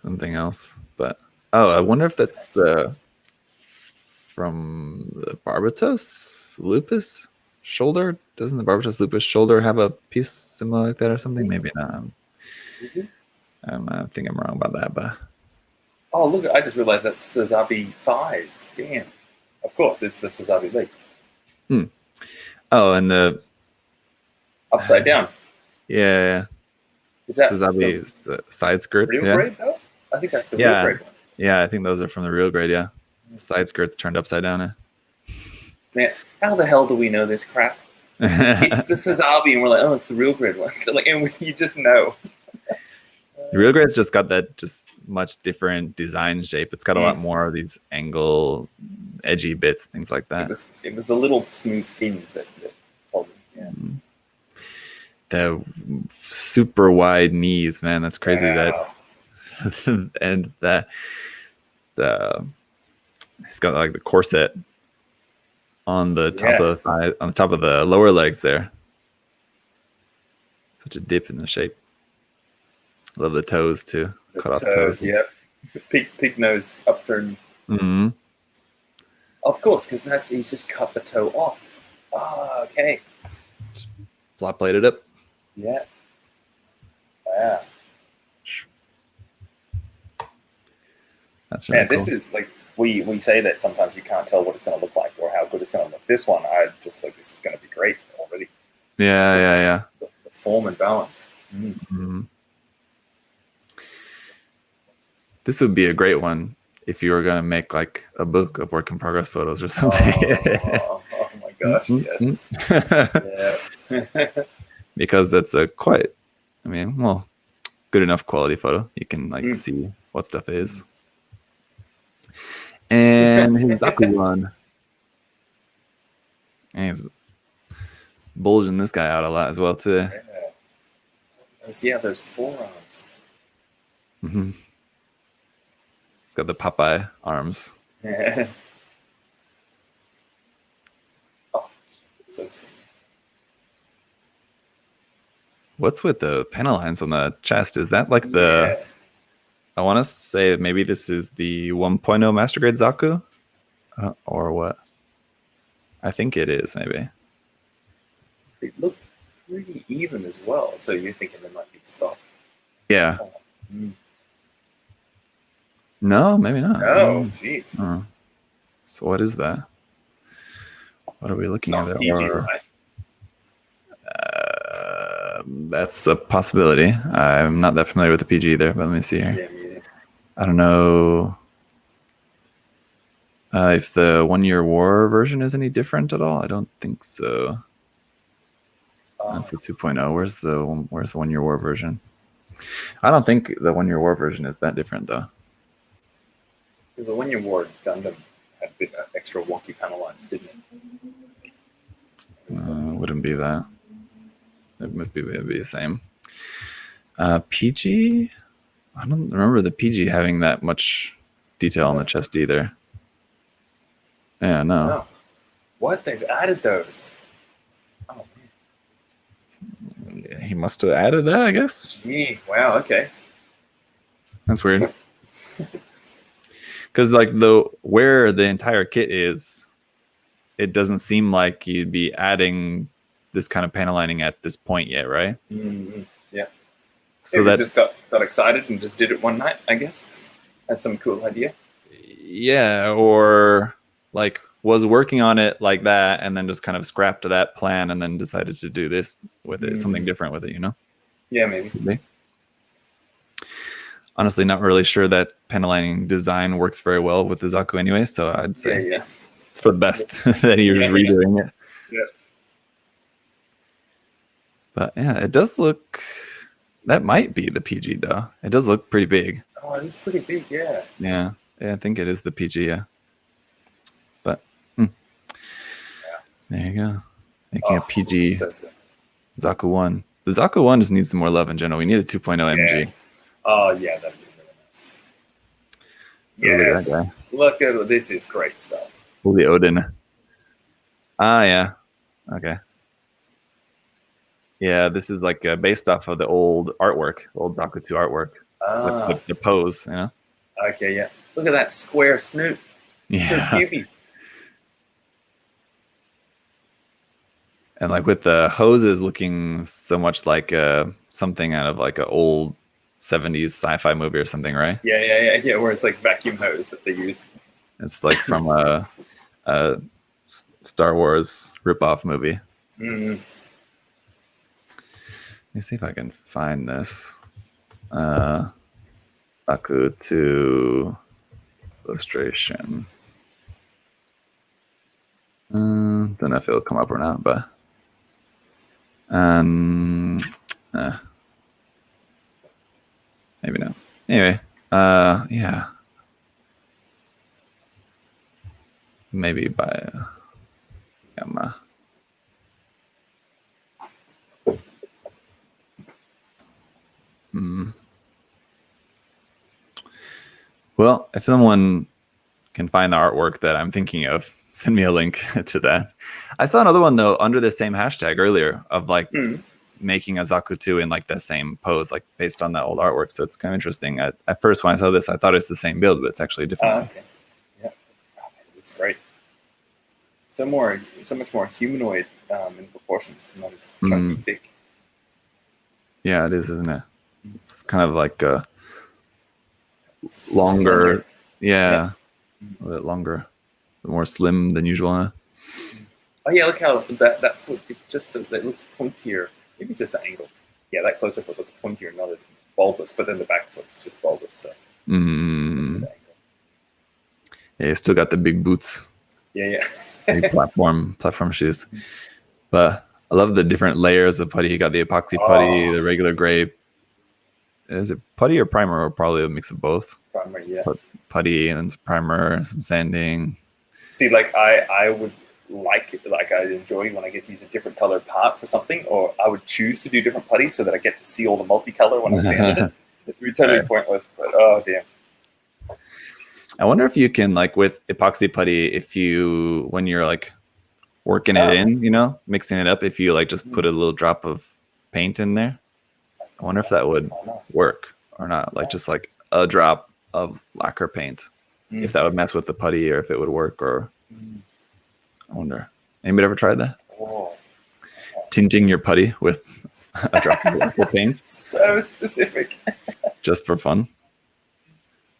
Something else, but I wonder if that's from the Barbatos Lupus shoulder. Doesn't the Barbatos Lupus shoulder have a piece similar like that or something? Maybe not. I think I'm wrong about that, but oh look! I just realized that's Sazabi thighs. Damn! Of course, it's the Sazabi legs. Oh, and the upside down. Yeah. Is that Sazabi's side skirt? Real grade though? I think that's the real grade ones. Yeah, I think those are from the real grade. Yeah, side skirts turned upside down. Man, how the hell do we know this crap? It's the Sazabi, and we're like, oh, it's the real grade one. So like, and you just know. The real grade's just got that just much different design shape. It's got a lot more of these angle, edgy bits, things like that. It was the little smooth fins that told me. Yeah. The super wide knees, man. That's crazy. Wow. That and that it's got like the corset on the top of the thigh, on the top of the lower legs there. Such a dip in the shape. Love the toes too. Cut off toes. Yeah. Pig nose upturned. Of course, because he's just cut the toe off. Oh, okay. Just flat plated it. Yeah. Wow. That's really cool. This is like we say that sometimes you can't tell what it's going to look like or how good it's going to look. This one, I just think this is going to be great already. Yeah. The form and balance. This would be a great one if you were going to make like a book of work in progress photos or something. Oh my gosh, yes. Yeah. Because that's a quite, good enough quality photo. You can see what stuff is. And his Zaku one. And he's bulging this guy out a lot as well too. Yeah, those forearms. It's got the Popeye arms. Oh, so sweet. What's with the panel lines on the chest? Is that like the... I want to say maybe this is the 1.0 Master Grade Zaku? Or what? I think it is, maybe. They look pretty even as well, so you're thinking they might be stock. Yeah. No, maybe not. Oh, jeez. So what is that? What are we looking at? PG, right? That's a possibility. I'm not that familiar with the PG either, but let me see here. I don't know. If the 1 Year War version is any different at all, I don't think so. That's the 2.0. Where's the 1 Year War version? I don't think the 1 Year War version is that different though. Because the 1 Year War Gundam had a bit extra wonky panel lines, didn't it? Wouldn't be that. It must be the same. PG? I don't remember the PG having that much detail on the chest either. Yeah, no. What? They've added those? Oh, man. He must have added that, I guess. Gee, wow, okay. That's weird. Because like where the entire kit is, it doesn't seem like you'd be adding this kind of panel lining at this point yet, right? Mm-hmm. Yeah. So that just got excited and just did it one night, I guess. That's some cool idea. Yeah, or like was working on it like that and then just kind of scrapped that plan and then decided to do this with it, something different with it, you know? Yeah, maybe. Honestly, not really sure that panel lining design works very well with the Zaku anyway, so I'd say it's for the best that he was redoing it. Yeah. But yeah, it does look... That might be the PG, though. It does look pretty big. Oh, it is pretty big, yeah. Yeah, I think it is the PG, yeah. But, there you go. Making a PG so Zaku 1. The Zaku 1 just needs some more love in general. We need a 2.0 MG. Oh, yeah, that'd be really nice. Yes. Look at this is great stuff. Holy Odin. Ah, yeah. Okay. Yeah, this is like based off of the old artwork, old Zaku 2 artwork. With the pose, you know? Okay, yeah. Look at that square snoot. Yeah. So cutey. And like with the hoses looking so much like something out of like an old 70s sci-fi movie or something, right? Yeah, where it's like vacuum hose that they used. It's like from a Star Wars ripoff movie. Mm-hmm. Let me see if I can find this. Zaku 2 illustration. Don't know if it'll come up or not, but maybe not. Anyway, yeah. Maybe by Gamma. Well, if someone can find the artwork that I'm thinking of, send me a link to that. I saw another one though under the same hashtag earlier of like making a Zaku 2 in like the same pose, like based on that old artwork. So it's kind of interesting. At first when I saw this, I thought it's the same build, but it's actually a different. Okay. Yeah, it's great. So much more humanoid in proportions, not as chunky, thick. Yeah, it is, isn't it? It's kind of like a longer, yeah, a bit longer, a bit more slim than usual, huh? Oh yeah, look how that foot it looks pointier. Maybe it's just the angle. Yeah, that closer foot looks pointier, not as bulbous, but then the back foot's just bulbous. So yeah, you still got the big boots. Yeah. Big platform shoes. But I love the different layers of putty. You got the epoxy putty, the regular gray. Is it putty or primer, or probably a mix of both? Primer, yeah. Putty and some primer, some sanding. See, like I would I enjoy when I get to use a different colored part for something, or I would choose to do different putties so that I get to see all the multicolor when I'm sanding it. It would be totally pointless, but oh damn. I wonder if you can, like with epoxy putty, when you're like working it in, you know, mixing it up, if you like just put a little drop of paint in there. I wonder if that would work or not. Like just like a drop of lacquer paint, if that would mess with the putty or if it would work. Or I wonder. Anybody ever tried that? Tinting your putty with a drop of lacquer paint? So specific. Just for fun.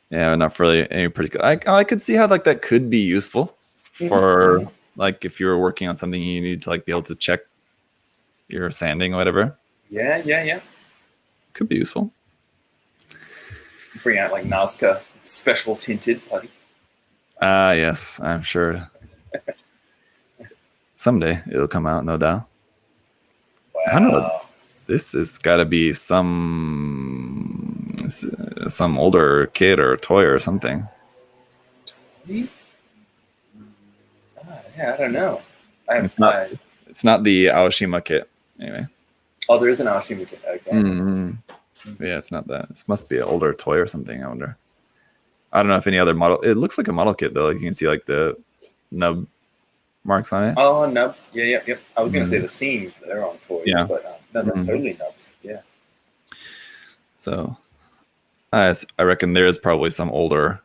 Yeah, not really any particular. I could see how like that could be useful for like if you're working on something you need to like be able to check your sanding or whatever. Yeah. Could be useful. Bring out like Nazca special tinted putty. Yes, I'm sure. Someday it'll come out, no doubt. Wow. I don't know. This has got to be some older kid or toy or something. Yeah, I don't know. It's not the Aoshima kit anyway. Oh, there is an Aoshima kit. Okay. Mm-hmm. Yeah, it's not that. This must be an older toy or something. I wonder. I don't know if any other model. It looks like a model kit though. Like you can see like the nub marks on it. Oh, nubs. Yeah. I was gonna say the seams that are on toys, but no, that's totally nubs. Yeah. So, I reckon there is probably some older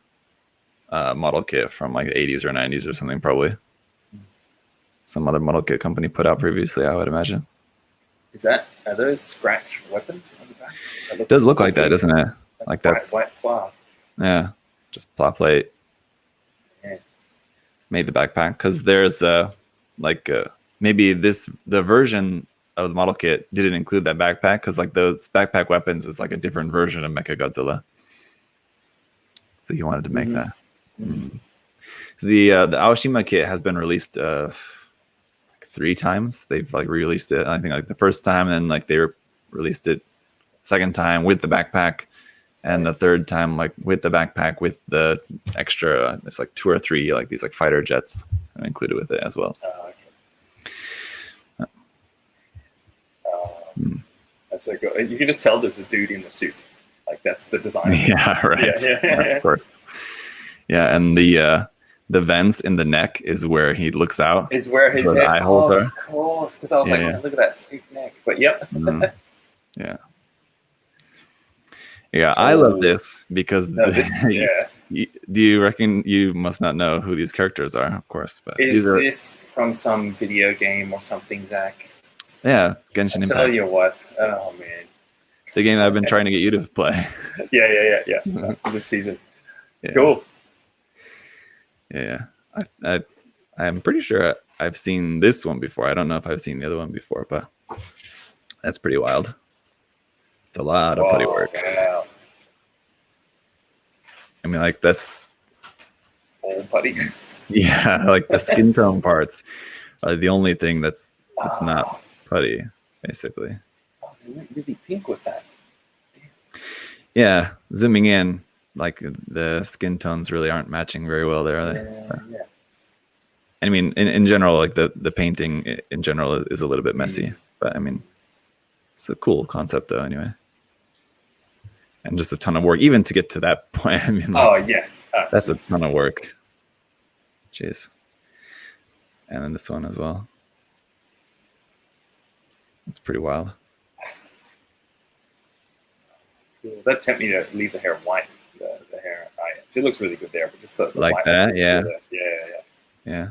model kit from like the 80s or 90s or something. Probably some other model kit company put out previously. I would imagine. Are those scratch weapons on the back? It does look like that, doesn't it? Like that's white plow. Yeah, just plow plate. Yeah. Made the backpack because there's maybe the version of the model kit didn't include that backpack because like those backpack weapons is like a different version of Mechagodzilla. So he wanted to make that. Mm-hmm. So the Aoshima kit has been released 3 times. They've like re-released it. I think like the first time, and then like they released it second time with the backpack, and the third time like with the backpack with the extra. There's like 2 or 3 like these like fighter jets included with it as well. Okay. That's so good. You can just tell there's a dude in the suit. Like that's the design. Yeah, right. Yeah. Of course. Yeah, and the vents in the neck is where he looks out. Is where his head. Eye holes are. Of course, because I was like, look at that thick neck. But yep. Yeah. Yeah, I love this because do you reckon you must not know who these characters are, of course, but is this from some video game or something, Zach? Yeah, it's Genshin Impact. Tell you what, oh man, the game I've been trying to get you to play. Yeah. I'm just teasing. Yeah. Cool. Yeah, I'm pretty sure I've seen this one before. I don't know if I've seen the other one before, but that's pretty wild. It's a lot of putty work. Wow. I mean, like that's old putty. Yeah, like the skin tone parts are the only thing that's not putty, basically. Oh, they went really pink with that. Damn. Yeah, zooming in, like the skin tones really aren't matching very well there, are they? Yeah. I mean, in general, like the painting in general is a little bit messy, but I mean, it's a cool concept though, anyway. And just a ton of work, even to get to that point. I mean, like, that's a ton of work. Jeez. And then this one as well. It's pretty wild. Cool. That tempt me to leave the hair white. The hair, it looks really good there, but just the like white that, yeah. Yeah.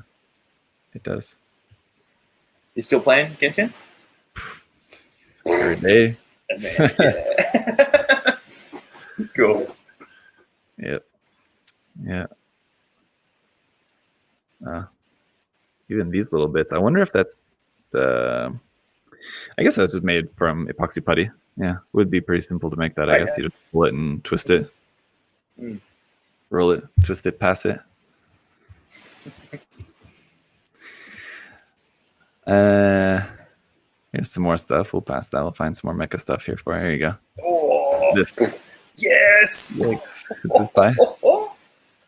It does. You still playing Genshin? Every day. Yeah. Cool. Yep. Yeah. Even these little bits. I wonder if that's I guess that's just made from epoxy putty. Yeah, would be pretty simple to make that. I guess you just pull it and twist it, roll it, twist it, pass it. Here's some more stuff. We'll pass that. We'll find some more mecha stuff here for you. Here you go. Oh, this. Yes. What's this by?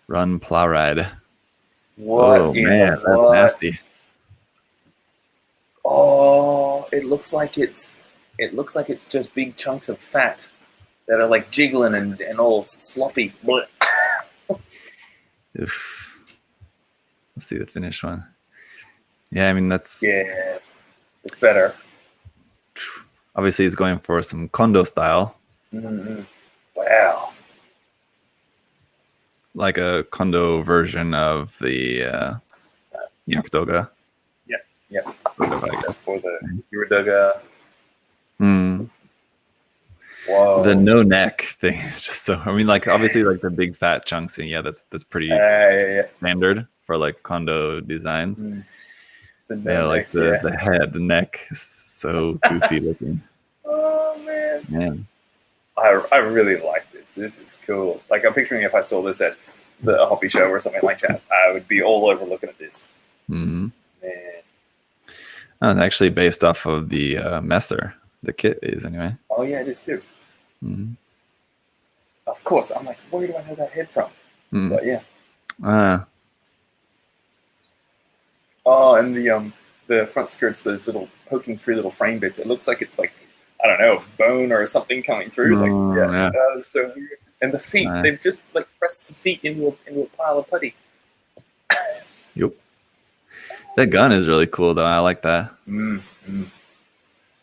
Run Plow Ride. What? Oh man, that's nasty. Oh, it looks like it's just big chunks of fat that are like jiggling and all sloppy. Oof. Let's see the finished one. Yeah, I mean that's it's better. Obviously, he's going for some Kondo style. Mm-hmm. Wow. Like a Kondo version of the Yakutoga. Yeah. Sort of, I guess. Or the Uradoga. Whoa. The no neck thing is just so. I mean, like obviously, like the big fat chunks, and that's pretty standard for like Kondo designs. Like the head, the neck is so goofy looking. Oh man. I really like this. This is cool. Like I'm picturing if I saw this at the hobby show or something like that, I would be all over looking at this. Mm-hmm. Man. And actually based off of the Messer. The kit is anyway. Oh yeah, it is too. Mm-hmm. Of course, I'm like, where do I know that head from? Mm-hmm. But yeah. Oh, and the front skirts, those little poking through little frame bits. It looks like it's like, I don't know, bone or something coming through. It's so weird. And the feet, they've just like pressed the feet into a pile of putty. Yep. That gun is really cool though. I like that.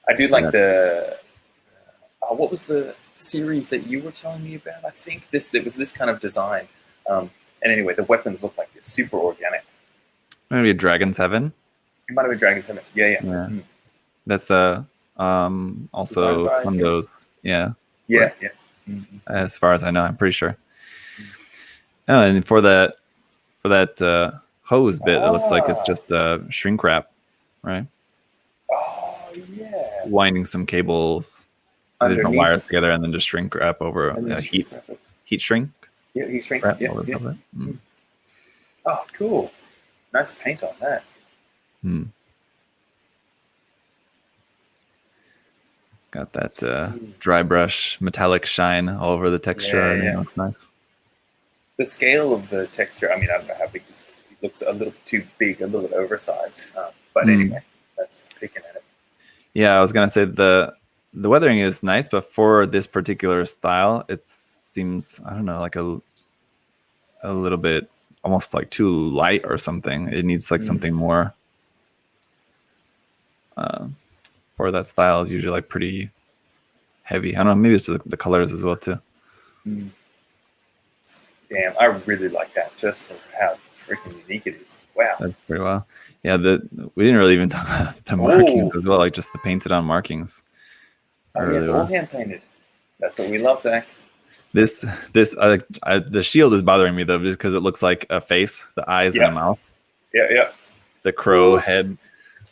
I do like the. What was the series that you were telling me about? I think it was this kind of design. And anyway, the weapons look like it's super organic. Maybe a Dragon's Heaven. It might have been Dragon's Heaven. Yeah. That's also one of those. Yeah. As far as I know, I'm pretty sure. Oh, and for that hose bit, it looks like it's just shrink wrap, right? Oh yeah. Winding some cables, different wires together, and then just shrink wrap over heat shrink. Yeah, heat shrink. Wrap Yeah. over top of it. Oh, cool. Nice paint on that. It's got that dry brush metallic shine all over the texture. Yeah. Looks nice. The scale of the texture, I mean, I don't know how big this looks, a little too big, a little bit oversized. But anyway, that's just picking at it. Yeah, I was going to say the weathering is nice, but for this particular style, it seems, I don't know, like a little bit almost like too light or something. It needs like something more for that style is usually like pretty heavy. I don't know, maybe it's the colors as well too. Damn, I really like that just for how freaking unique it is. Wow. That's pretty well. Yeah, we didn't really even talk about the markings as well, like just the painted on markings. Yeah, it's all hand painted. That's what we love, Zach. The shield is bothering me though, just because it looks like a face, the eyes and the mouth. Yeah. The crow head,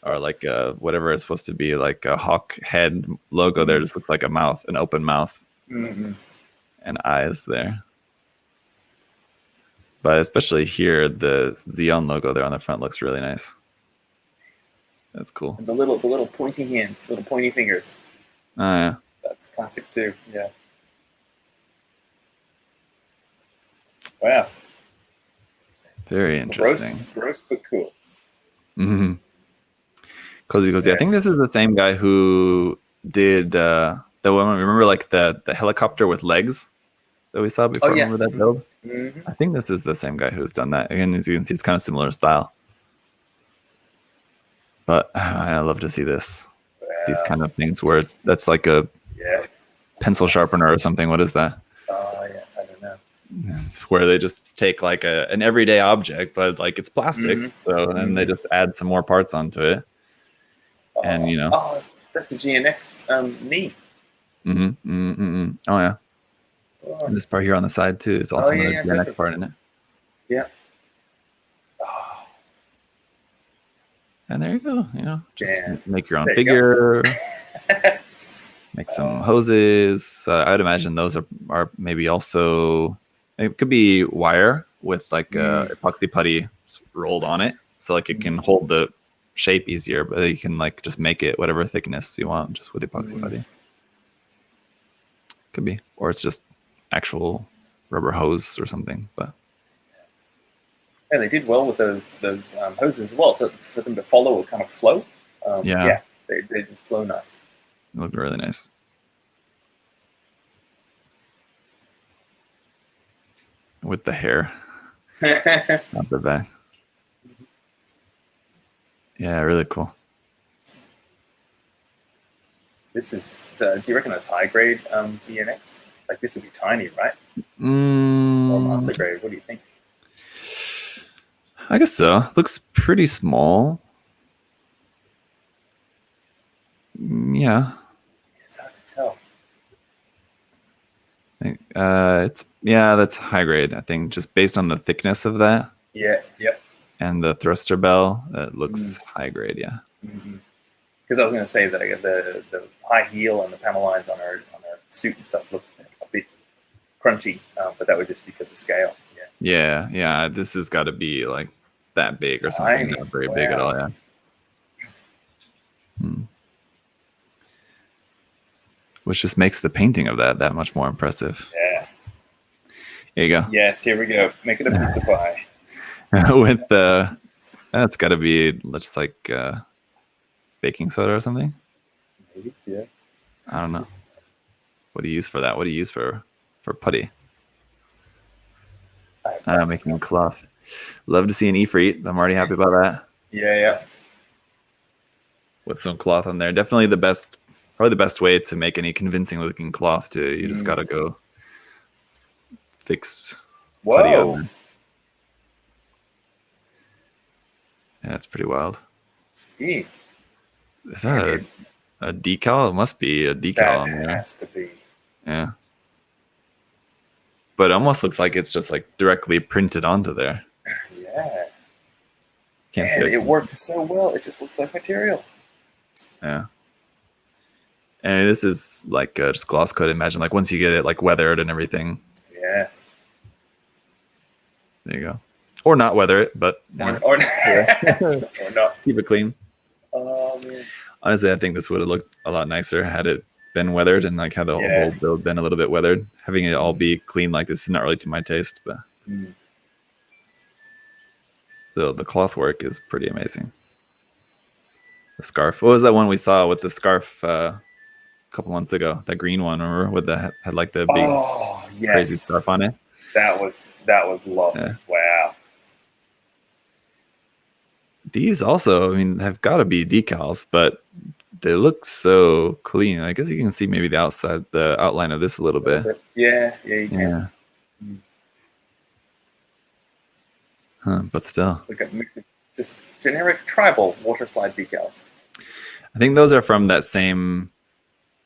or like whatever it's supposed to be, like a hawk head logo there, just looks like a mouth, an open mouth, and eyes there. But especially here, the Xeon logo there on the front looks really nice. That's cool. And the little pointy hands, little pointy fingers. Oh yeah. That's classic too. Yeah. Wow. Very interesting. Gross but cool. Cozy. Yes. I think this is the same guy who did the one. Remember, like the helicopter with legs that we saw before. Remember that build? I think this is the same guy who's done that. Again, as you can see, it's kind of similar style. But I love to see this. Wow. These kind of things where that's like a pencil sharpener or something. What is that? Oh yeah, I don't know. It's where they just take like an everyday object, but like it's plastic, so then they just add some more parts onto it, and you know. Oh, that's a GNX knee. Oh yeah. Oh. And this part here on the side too is also another GNX part in it. Yeah. And there you go. You know, just make your own figure. Make some hoses. I'd imagine those are maybe also. It could be wire with like epoxy putty rolled on it, so like it can hold the shape easier. But you can like just make it whatever thickness you want, just with epoxy putty. Could be, or it's just actual rubber hose or something. But yeah, they did well with those hoses as well for them to follow a kind of flow. They just flow nice. It looked really nice. With the hair. Not the back. Yeah, really cool. This is, do you reckon it's high grade GNX? Like this would be tiny, right? Or master grade, what do you think? I guess so. Looks pretty small. Yeah. It's hard to tell. That's high grade, I think, just based on the thickness of that. Yeah, yep. And the thruster bell, it looks high grade, yeah. Because I was going to say that the high heel and the panel lines on our suit and stuff look a bit crunchy, but that would just be because of scale. Yeah. This has got to be like that big or something. Tiny. Not very big at all. Yeah. Which just makes the painting of that much more impressive. Yeah. Here you go. Yes, here we go. Make it a pizza pie. With the, that's got to be just like baking soda or something. Maybe, yeah. I don't know. What do you use for that? What do you use for putty? Making cloth. Love to see an e-free. I'm already happy about that. Yeah. With some cloth on there. Definitely probably the best way to make any convincing looking cloth too. You just gotta go fixed putty on there. Yeah, it's pretty wild. Sweet. Is that a decal? It must be a decal on there. That has to be. Yeah. But it almost looks like it's just like directly printed onto there. Yeah. Can't see it. It works so well. It just looks like material. Yeah. And this is like just gloss coat. Imagine like once you get it like weathered and everything. Yeah. There you go. Or not weather it, but or not. Keep it clean. Oh man. Honestly, I think this would have looked a lot nicer had it been weathered and like had the whole build been a little bit weathered. Having it all be clean like this is not really to my taste, but still the cloth work is pretty amazing. The scarf. What was that one we saw with the scarf a couple months ago? That green one, remember? With the had like the big crazy scarf on it. That was lovely. Yeah. Wow. These also, I mean, have got to be decals, but they look so clean. I guess you can see maybe the outline of this a little bit. Yeah, you can. Yeah. But still. It's like a mix of just generic tribal water slide decals. I think those are from that same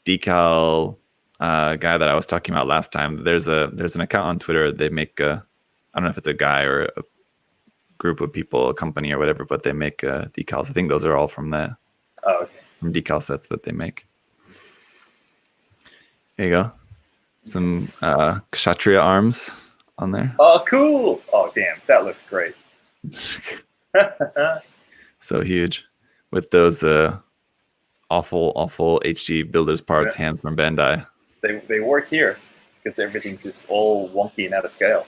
decal guy that I was talking about last time. There's an account on Twitter. They make I don't know if it's a guy or a group of people, a company or whatever, but they make decals. I think those are all from that. Oh, okay. From decal sets that they make. There you go. Some Kshatriya arms on there. Oh, cool. Oh, damn. That looks great. So huge. With those awful HG builders parts hands from Bandai. They work here because everything's just all wonky and out of scale.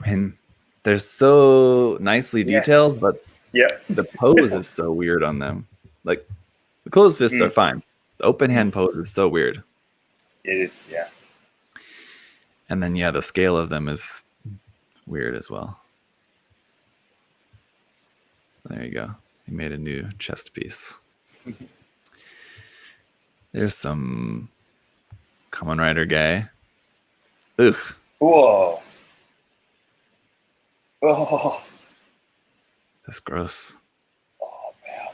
And they're so nicely detailed, but the pose is so weird on them. Like the closed fists are fine. The open hand pose is so weird. It is, yeah. And then the scale of them is weird as well. So there you go. He made a new chest piece. There's some Kamen Rider guy. Ugh. Whoa. Oh. That's gross. Oh, man.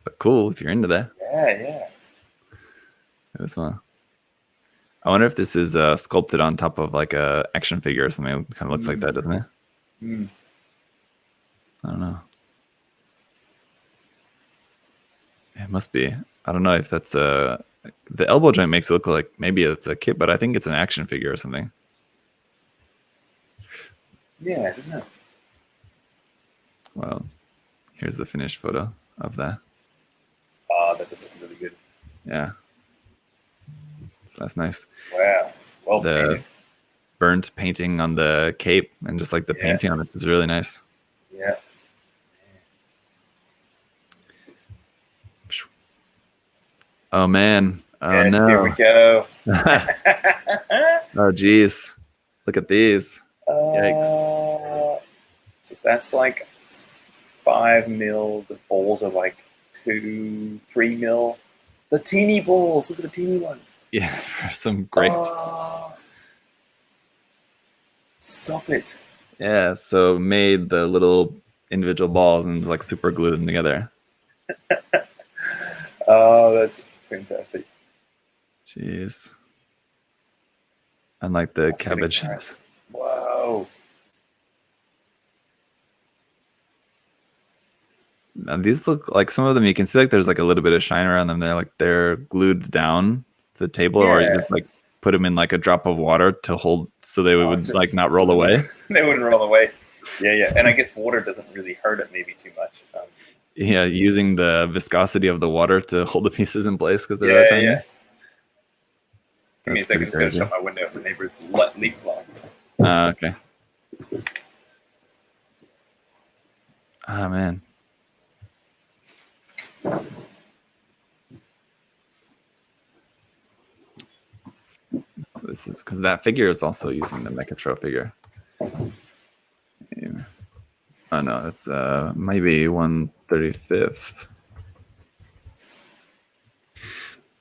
But cool if you're into that. Yeah. This one. I wonder if this is sculpted on top of like a action figure or something. It kind of looks like that, doesn't it? I don't know. It must be. I don't know if that's the elbow joint makes it look like maybe it's a kit, but I think it's an action figure or something. Yeah, I don't know. Well, here's the finished photo of that. Oh, that does look really good. Yeah. So that's nice. Wow. Well the painted. Burnt painting on the cape and just like the painting on this is really nice. Yeah. Oh man. Oh no. Here we go. Oh geez. Look at these. Yikes. So that's like 5 mil. The balls are like 2-3 mil. The teeny balls. Look at the teeny ones. Yeah, for some grapes. Oh, stop it. Yeah, so made the little individual balls and like super glued them together. Oh, that's fantastic. Jeez. And like the That's cabbage. nice. Wow. Now these look like some of them you can see like there's like a little bit of shine around them. They're glued down to the table or just like put them in like a drop of water to hold, so they would like not roll away. They wouldn't roll away. Yeah. And I guess water doesn't really hurt it maybe too much. Yeah, using the viscosity of the water to hold the pieces in place because they're tiny. Yeah. Give me a second. I'm just going to shut my window if the neighbors leaf blowing. Okay. Ah, man. So this is because that figure is also using the Mechatro figure. Yeah. Oh no, it's maybe 1/35.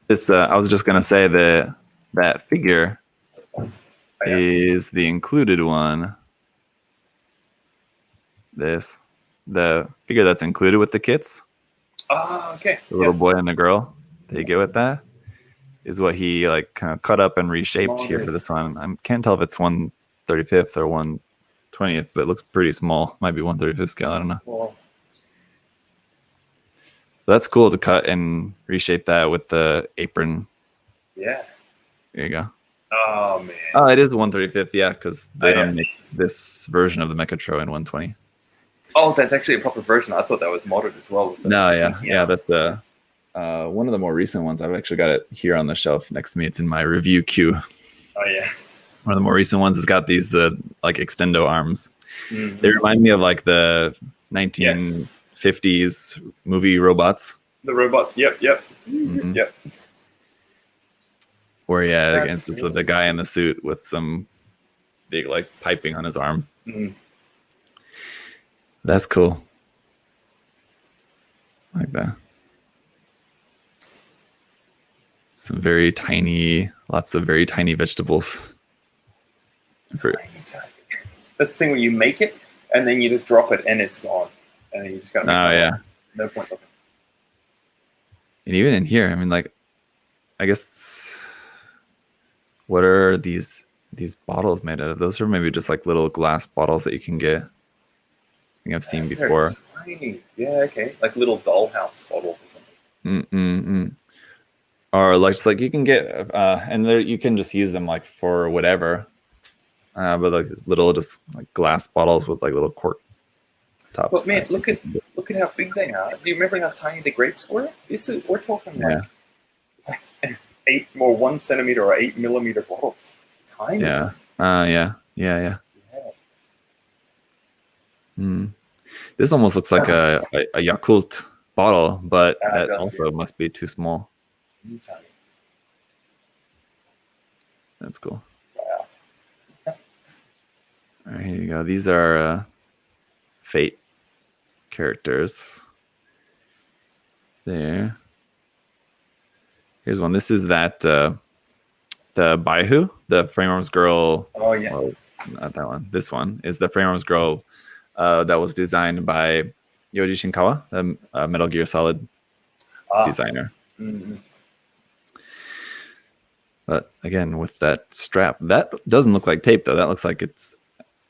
This I was just gonna say that figure is the included one. The figure that's included with the kits. Oh, okay. The little boy and the girl that you get with that is what he like kind of cut up and reshaped here for this one. I can't tell if it's 1/35 or 1/20th, but it looks pretty small. Might be 1/35 scale. I don't know. Well, that's cool to cut and reshape that with the apron. Yeah. There you go. Oh man. Oh, it is 1/35. Yeah, because they don't make this version of the Mechatro in 120. Oh, that's actually a proper version. I thought that was modded as well. No, yeah, that's one of the more recent ones. I've actually got it here on the shelf next to me. It's in my review queue. Oh yeah. One of the more recent ones has got these like extendo arms. Mm-hmm. They remind me of like the 1950s movie robots. The robots. Yep. Mm-hmm. Yep. Where against the guy in the suit with some big like piping on his arm. Mm-hmm. That's cool. Like that. Some very tiny, lots of very tiny vegetables. Tiny. That's the thing when you make it and then you just drop it and it's gone. And then you just got no point looking. And even in here, I mean, like, I guess, what are these bottles made out of? Those are maybe just like little glass bottles that you can get. I think I've seen before. Tiny. Yeah, okay. Like little dollhouse bottles or something. Or like just like you can get, and there you can just use them like for whatever. But like little just like glass bottles with like little cork tops. But man, look at how big they are. Do you remember how tiny the grapes were? We're talking like 1 centimeter or 8 millimeter bottles. Tiny. Yeah. This almost looks like a Yakult bottle, but that also must be too small. Tiny. That's cool. Wow. All right, here you go. These are Fate characters. There. Here's one. This is that the Baihu, the Framearms girl. Oh yeah. Well, not that one. This one is the Framearms girl that was designed by Yoji Shinkawa, the Metal Gear Solid designer. Mm-hmm. But again, with that strap, that doesn't look like tape though. That looks like it's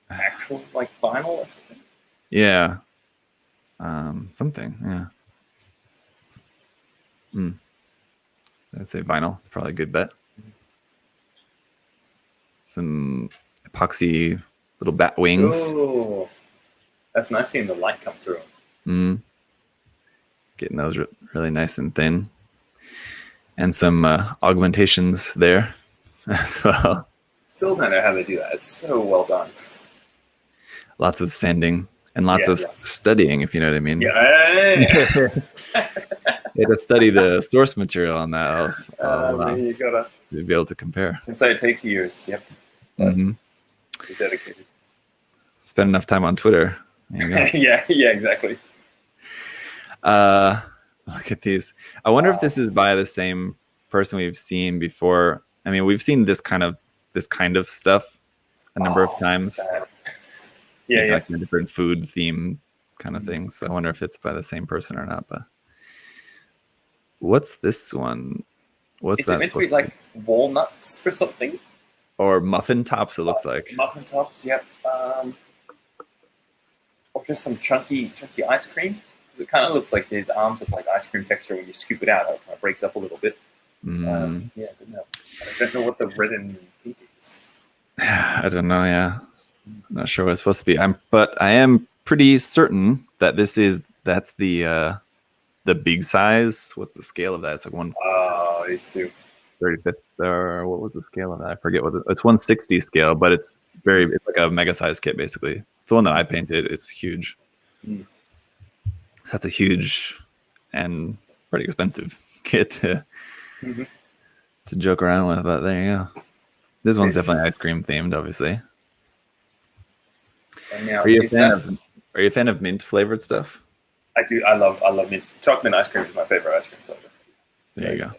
actual like vinyl or something. Yeah. Something. Yeah. I'd say vinyl. It's probably a good bet. Some epoxy little bat wings. Oh, that's nice seeing the light come through. Getting those really nice and thin. And some augmentations there as well. Still don't know how they do that. It's so well done. Lots of sanding and lots of studying, if you know what I mean. Yeah. You had to study the source material on that. You gotta to be able to compare. Seems like it takes years. Yep. You're dedicated. Spend enough time on Twitter. yeah, exactly. Look at these. I wonder if this is by the same person we've seen before. I mean, we've seen this kind of stuff a number of times. Like different food theme kind of things. So I wonder if it's by the same person or not. But what's this one? Is it meant to be like walnuts or something? Or muffin tops, it looks like. Muffin tops, yep. Or just some chunky ice cream. Because it kind of looks like these arms look like ice cream texture when you scoop it out. It kind of breaks up a little bit. Yeah, I don't know. I don't know what the red and pink is. I don't know. Yeah, I'm not sure what it's supposed to be. But I am pretty certain that that's the big size. What's the scale of that? It's like These two. 1/35, or what was the scale of that? I forget it's 160 scale, but it's like a mega size kit basically. It's the one that I painted. It's huge. That's a huge and pretty expensive kit to joke around with, but there you go. This one's definitely ice cream themed, obviously. And now, are you a fan of mint flavored stuff? I do. I love mint. Chocolate ice cream is my favorite ice cream flavor. There you go.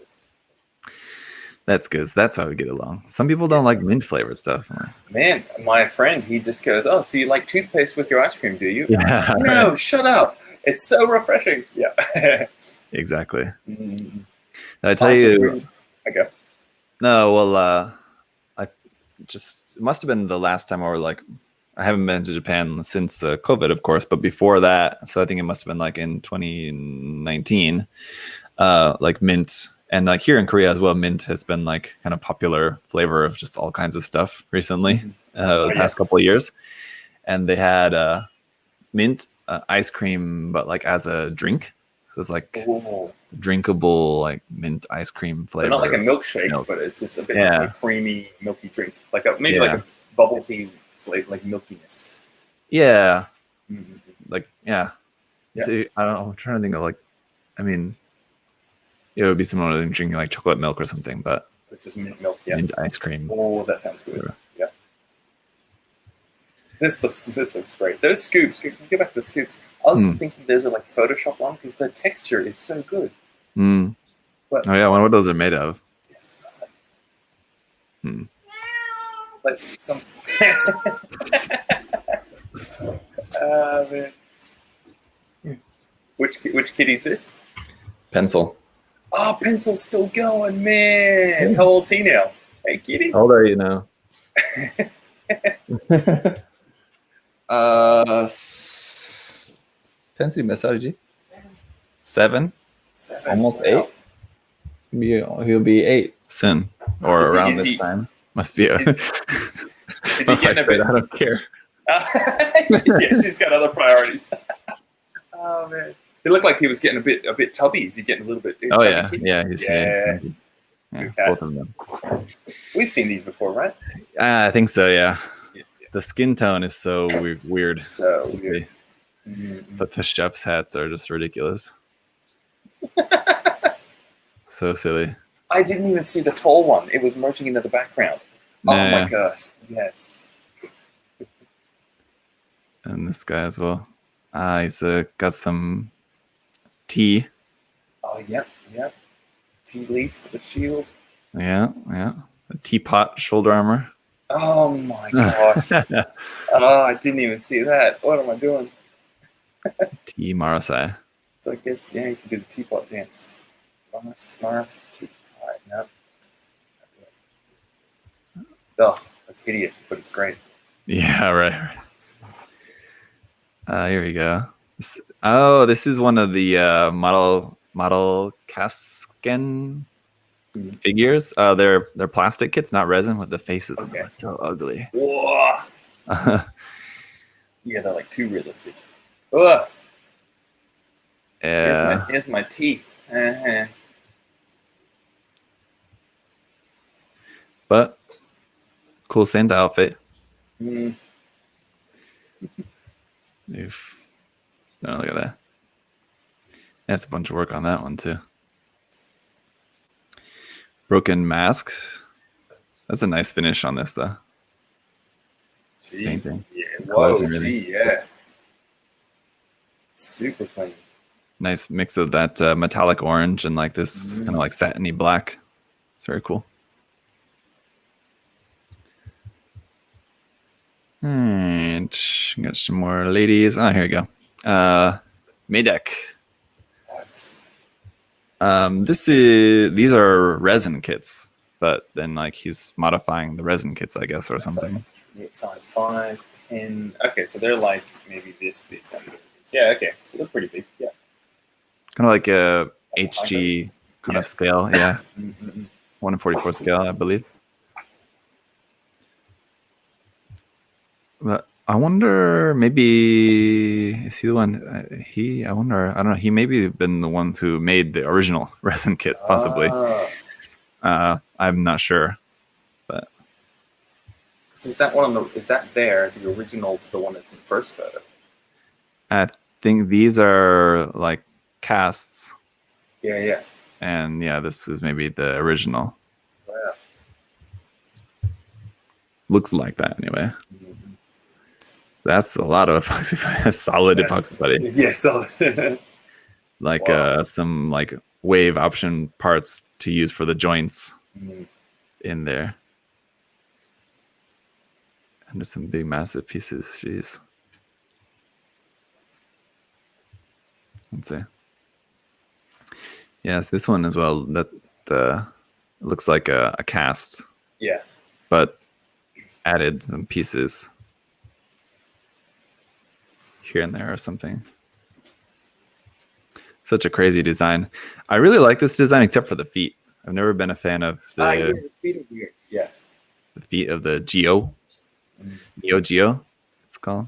That's good. That's how we get along. Some people don't like mint flavored stuff. Man, my friend, he just goes, "Oh, so you like toothpaste with your ice cream, do you?" Yeah. No, right. shut up. It's so refreshing. Yeah. Exactly. Mm-hmm. I tell you. Okay. No, well, it must have been the last time I haven't been to Japan since COVID, of course, but before that, so I think it must have been like in 2019, like mint. And like here in Korea as well, mint has been like kind of popular flavor of just all kinds of stuff recently, the past couple of years. And they had mint ice cream, but like as a drink. So it's like drinkable, like mint ice cream flavor. So not like a milkshake, but it's just a bit like a creamy, milky drink, like maybe like a bubble tea flavor, like milkiness. Yeah, like So, I don't know. I'm trying to think of it would be similar to drinking like chocolate milk or something, but it's just mint milk. Mint ice cream. Oh, that sounds good. Yeah. This looks great. Those scoops. Get back to the scoops. I was thinking those are like Photoshop on because the texture is so good. But, I wonder what those are made of. Yes. Like some. Man. Which kitty's this? Pencil. Oh, Pencil's still going, man. How old's he now? Hey, kitty. How old are you now? Pencil message. 7? Almost 8. He'll be 8 soon, or around this time. Must be a. Is he getting a bit? I don't care. Yeah, she's got other priorities. Oh man, it looked like he was getting a bit tubby. Is he getting a little bit? Oh yeah, yeah, both of them. We've seen these before, right? I think so. Yeah. The skin tone is so weird. So weird. But the chef's hats are just ridiculous. So silly. I didn't even see the tall one. It was merging into the background. Oh my gosh. Yes. And this guy as well. He's got some tea. Oh, yep. Tea leaf for the shield. Yeah. The teapot shoulder armor. Oh my gosh. I didn't even see that. What am I doing? Tea Marasai. So I guess, you can do the teapot dance. Mars, teapot, no. Oh, that's hideous, but it's great. Yeah, right. Here we go. This is one of the model Kasken figures. They're plastic kits, not resin, with the faces. Okay. They're so ugly. Whoa. Yeah, they're like too realistic. Ugh. Yeah. Here's my teeth. But cool Santa outfit. Oof. Oh, look at that. That's a bunch of work on that one too. Broken mask. That's a nice finish on this though. Gee. Painting. Yeah. Whoa, gee, yeah. Super clean. Nice mix of that metallic orange and like this kind of like satiny black. It's very cool. And got some more ladies. Oh, here we go. Medek. What? These are resin kits, but then like he's modifying the resin kits, I guess, or something. Like size 5, 10. Okay, so they're like maybe this big. Yeah, okay. So they're pretty big. Yeah. Kind of like a HG kind of scale. Yeah, Mm-hmm. 1 in 44 scale, I believe. But I wonder, maybe is he the one? I wonder. I don't know. He maybe been the ones who made the original resin kits, possibly. I'm not sure, but So is that one is that there the original to the one that's in the first photo? I think these are like casts. Yeah. And yeah, this is maybe the original. Wow. Looks like that anyway. Mm-hmm. That's a lot of epoxy putty. Solid epoxy putty. Yeah, solid. Like Wow. some like wave option parts to use for the joints in there. And there's some big massive pieces. Jeez. Let's see. Yes, this one as well. That looks like a cast. Yeah. But added some pieces here and there or something. Such a crazy design. I really like this design except for the feet. I've never been a fan of the feet are weird. Yeah. The feet of the Geo. Neo Geo, it's called.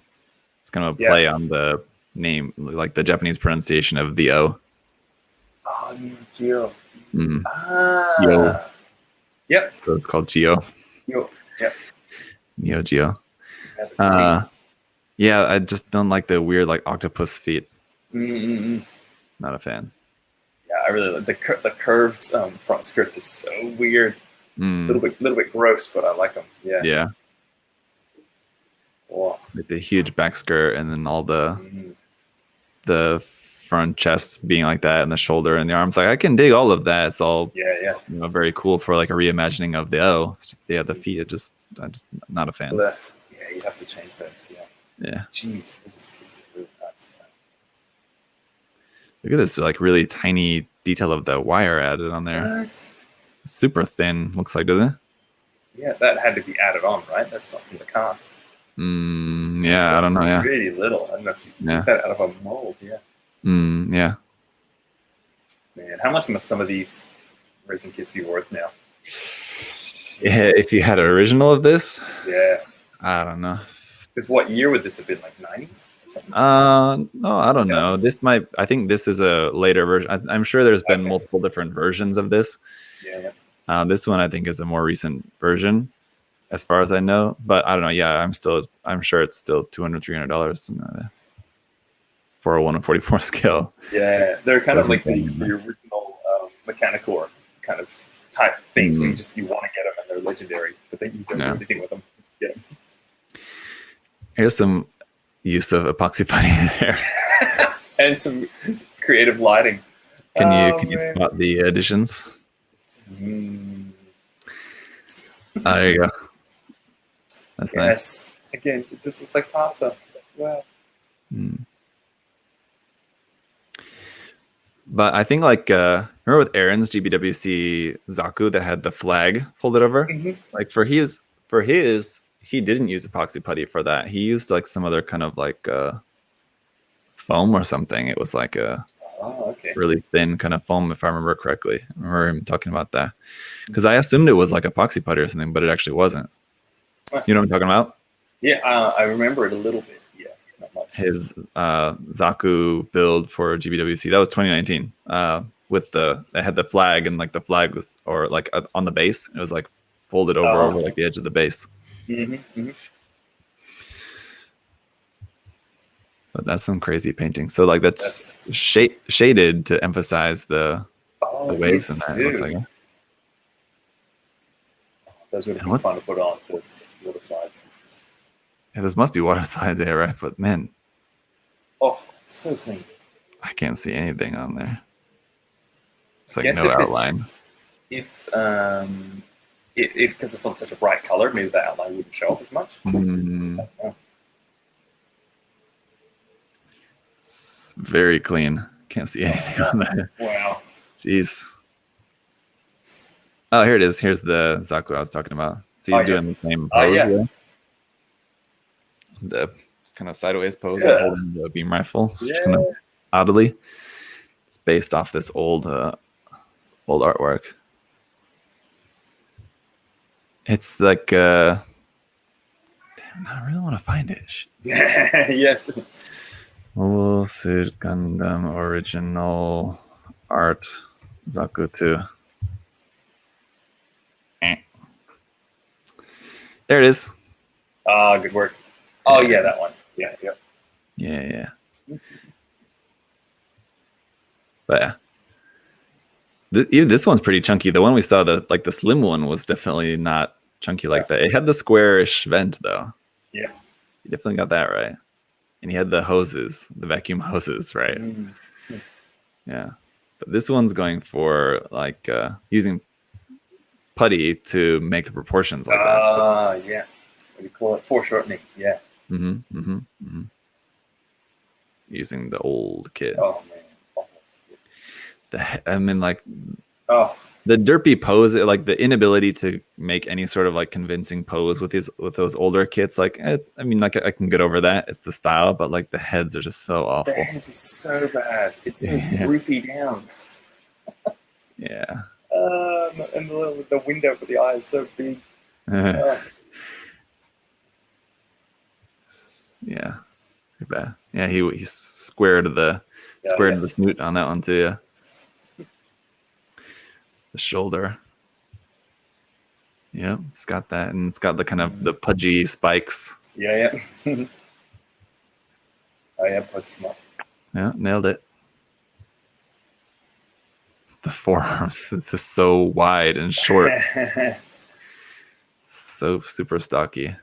It's kind of a play on the name, like the Japanese pronunciation of the O. Oh, Neo Geo. Geo. Yep. So it's called Geo. Yep. Neo Geo. Yeah, I just don't like the weird like octopus feet. Not a fan. Yeah, I really like the curved front skirts is so weird. Little bit gross, but I like them. Yeah. Yeah. Wow. Like the huge back skirt and then all the front chest being like that and the shoulder and the arms. Like I can dig all of that. It's all very cool for like a reimagining of the O. It's just, the feet. I'm just not a fan. Yeah, you have to change those. Yeah. Jeez, this is really nice. Look at this like really tiny detail of the wire added on there. What? It's super thin. Looks like, doesn't it? Yeah, that had to be added on, right? That's not from the cast. Yeah, I don't know. Yeah, really little. I don't know if you took that out of a mold. Yeah. Yeah. Man, how much must some of these resin kits be worth now? Yeah, if you had an original of this, I don't know. Because what year would this have been? Like 90s? No, I don't know. I think this is a later version. I'm sure there's been multiple different versions of this. Yeah. This one I think is a more recent version, as far as I know. But I don't know. Yeah, I'm sure it's still $200, $300 something like that. For a 1 in 44 scale. Yeah, they're kind of like the original Mechanicore kind of type things where you want to get them and they're legendary, but then you don't do anything with them. Get them. Here's some use of epoxy putty in there. And some creative lighting. Can you spot the additions? There you go. That's nice. Again, it just looks like pasta. Wow. But I think like remember with Aaron's GBWC Zaku that had the flag folded over? Like for his he didn't use epoxy putty for that. He used like some other kind of like foam or something. It was like a really thin kind of foam, if I remember correctly. I remember him talking about that. Because I assumed it was like epoxy putty or something, but it actually wasn't. You know what I'm talking about? Yeah, I remember it a little bit. Yeah, not much. His Zaku build for GBWC, that was 2019. With it had the flag, and like the flag was on the base. It was like folded over like the edge of the base. But that's some crazy painting. So like that's shaded to emphasize the waves and that. Looks like. Those would be fun to put on those water slides. Yeah, those must be water slides there, right? But man, so clean. I can't see anything on there. It's like no outline. If because it's on such a bright color, maybe that outline wouldn't show up as much. It's very clean. Can't see anything on there. Wow. Jeez. Oh, here it is. Here's the Zaku I was talking about. So he's doing the same pose. The kind of sideways pose holding the beam rifle. Kind of oddly. It's based off this old old artwork. It's like damn, I really want to find it. Yes. Mobile Suit Gundam original art Zakutu. There it is. Ah, good work. Oh yeah, that one. Yeah. Yeah. But yeah. This one's pretty chunky. The one we saw, the slim one, was definitely not chunky like that. It had the squarish vent though. Yeah. You definitely got that right. And he had the hoses, the vacuum hoses, right? Mm-hmm. Yeah. But this one's going for like using putty to make the proportions like that. Yeah. What do you call it? Foreshortening. Yeah. Using the old kit. Oh man. The derpy pose, like the inability to make any sort of like convincing pose with those older kits. Like, I can get over that. It's the style, but like the heads are just so awful. The heads are so bad. It's so droopy down. Yeah. And the window for the eye is so big. Yeah. Pretty bad. Yeah, he squared the snoot on that one too. Yeah. The shoulder. Yeah, it's got that, and it's got the kind of the pudgy spikes. Yeah. Oh yeah, push them up. Yeah, nailed it. The forearms is so wide and short. So super stocky.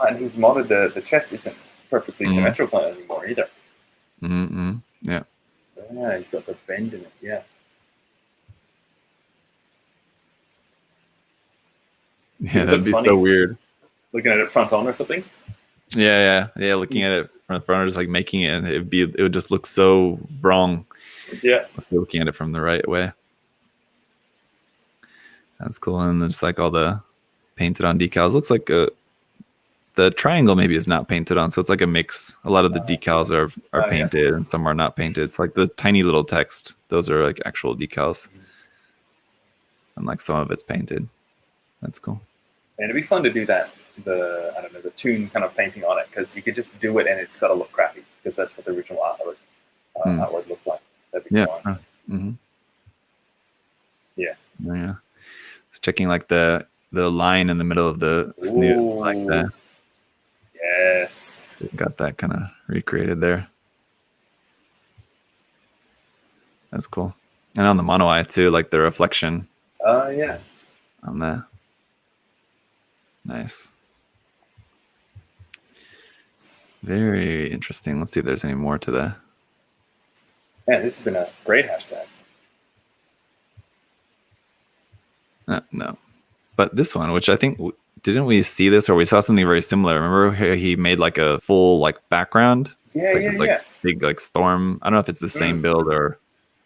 And he's modded the chest isn't perfectly symmetrical anymore either. Yeah. Yeah, he's got the bend in it. Yeah. Yeah, that'd be so weird. Looking at it front on or something. Yeah. Looking at it from the front, or just like making it, and it would just look so wrong. Yeah. Looking at it from the right way. That's cool. And then just like all the painted on decals. Looks like the triangle maybe is not painted on, so it's like a mix. A lot of the decals are painted, and some are not painted. It's like the tiny little text. Those are like actual decals, and like some of it's painted. That's cool. And it'd be fun to do that. The tune kind of painting on it, because you could just do it and it's got to look crappy, because that's what the original artwork looked like. That'd be fun. Yeah. It's checking like the line in the middle of the snoot, like that. Yes. Got that kind of recreated there. That's cool. And on the mono eye too, like the reflection. Yeah. On that. Nice. Very interesting. Let's see if there's any more to that. Yeah, this has been a great hashtag. No. But this one, which I think, didn't we see this, or we saw something very similar? Remember he made like a full like background? Big like storm. I don't know if it's the same build or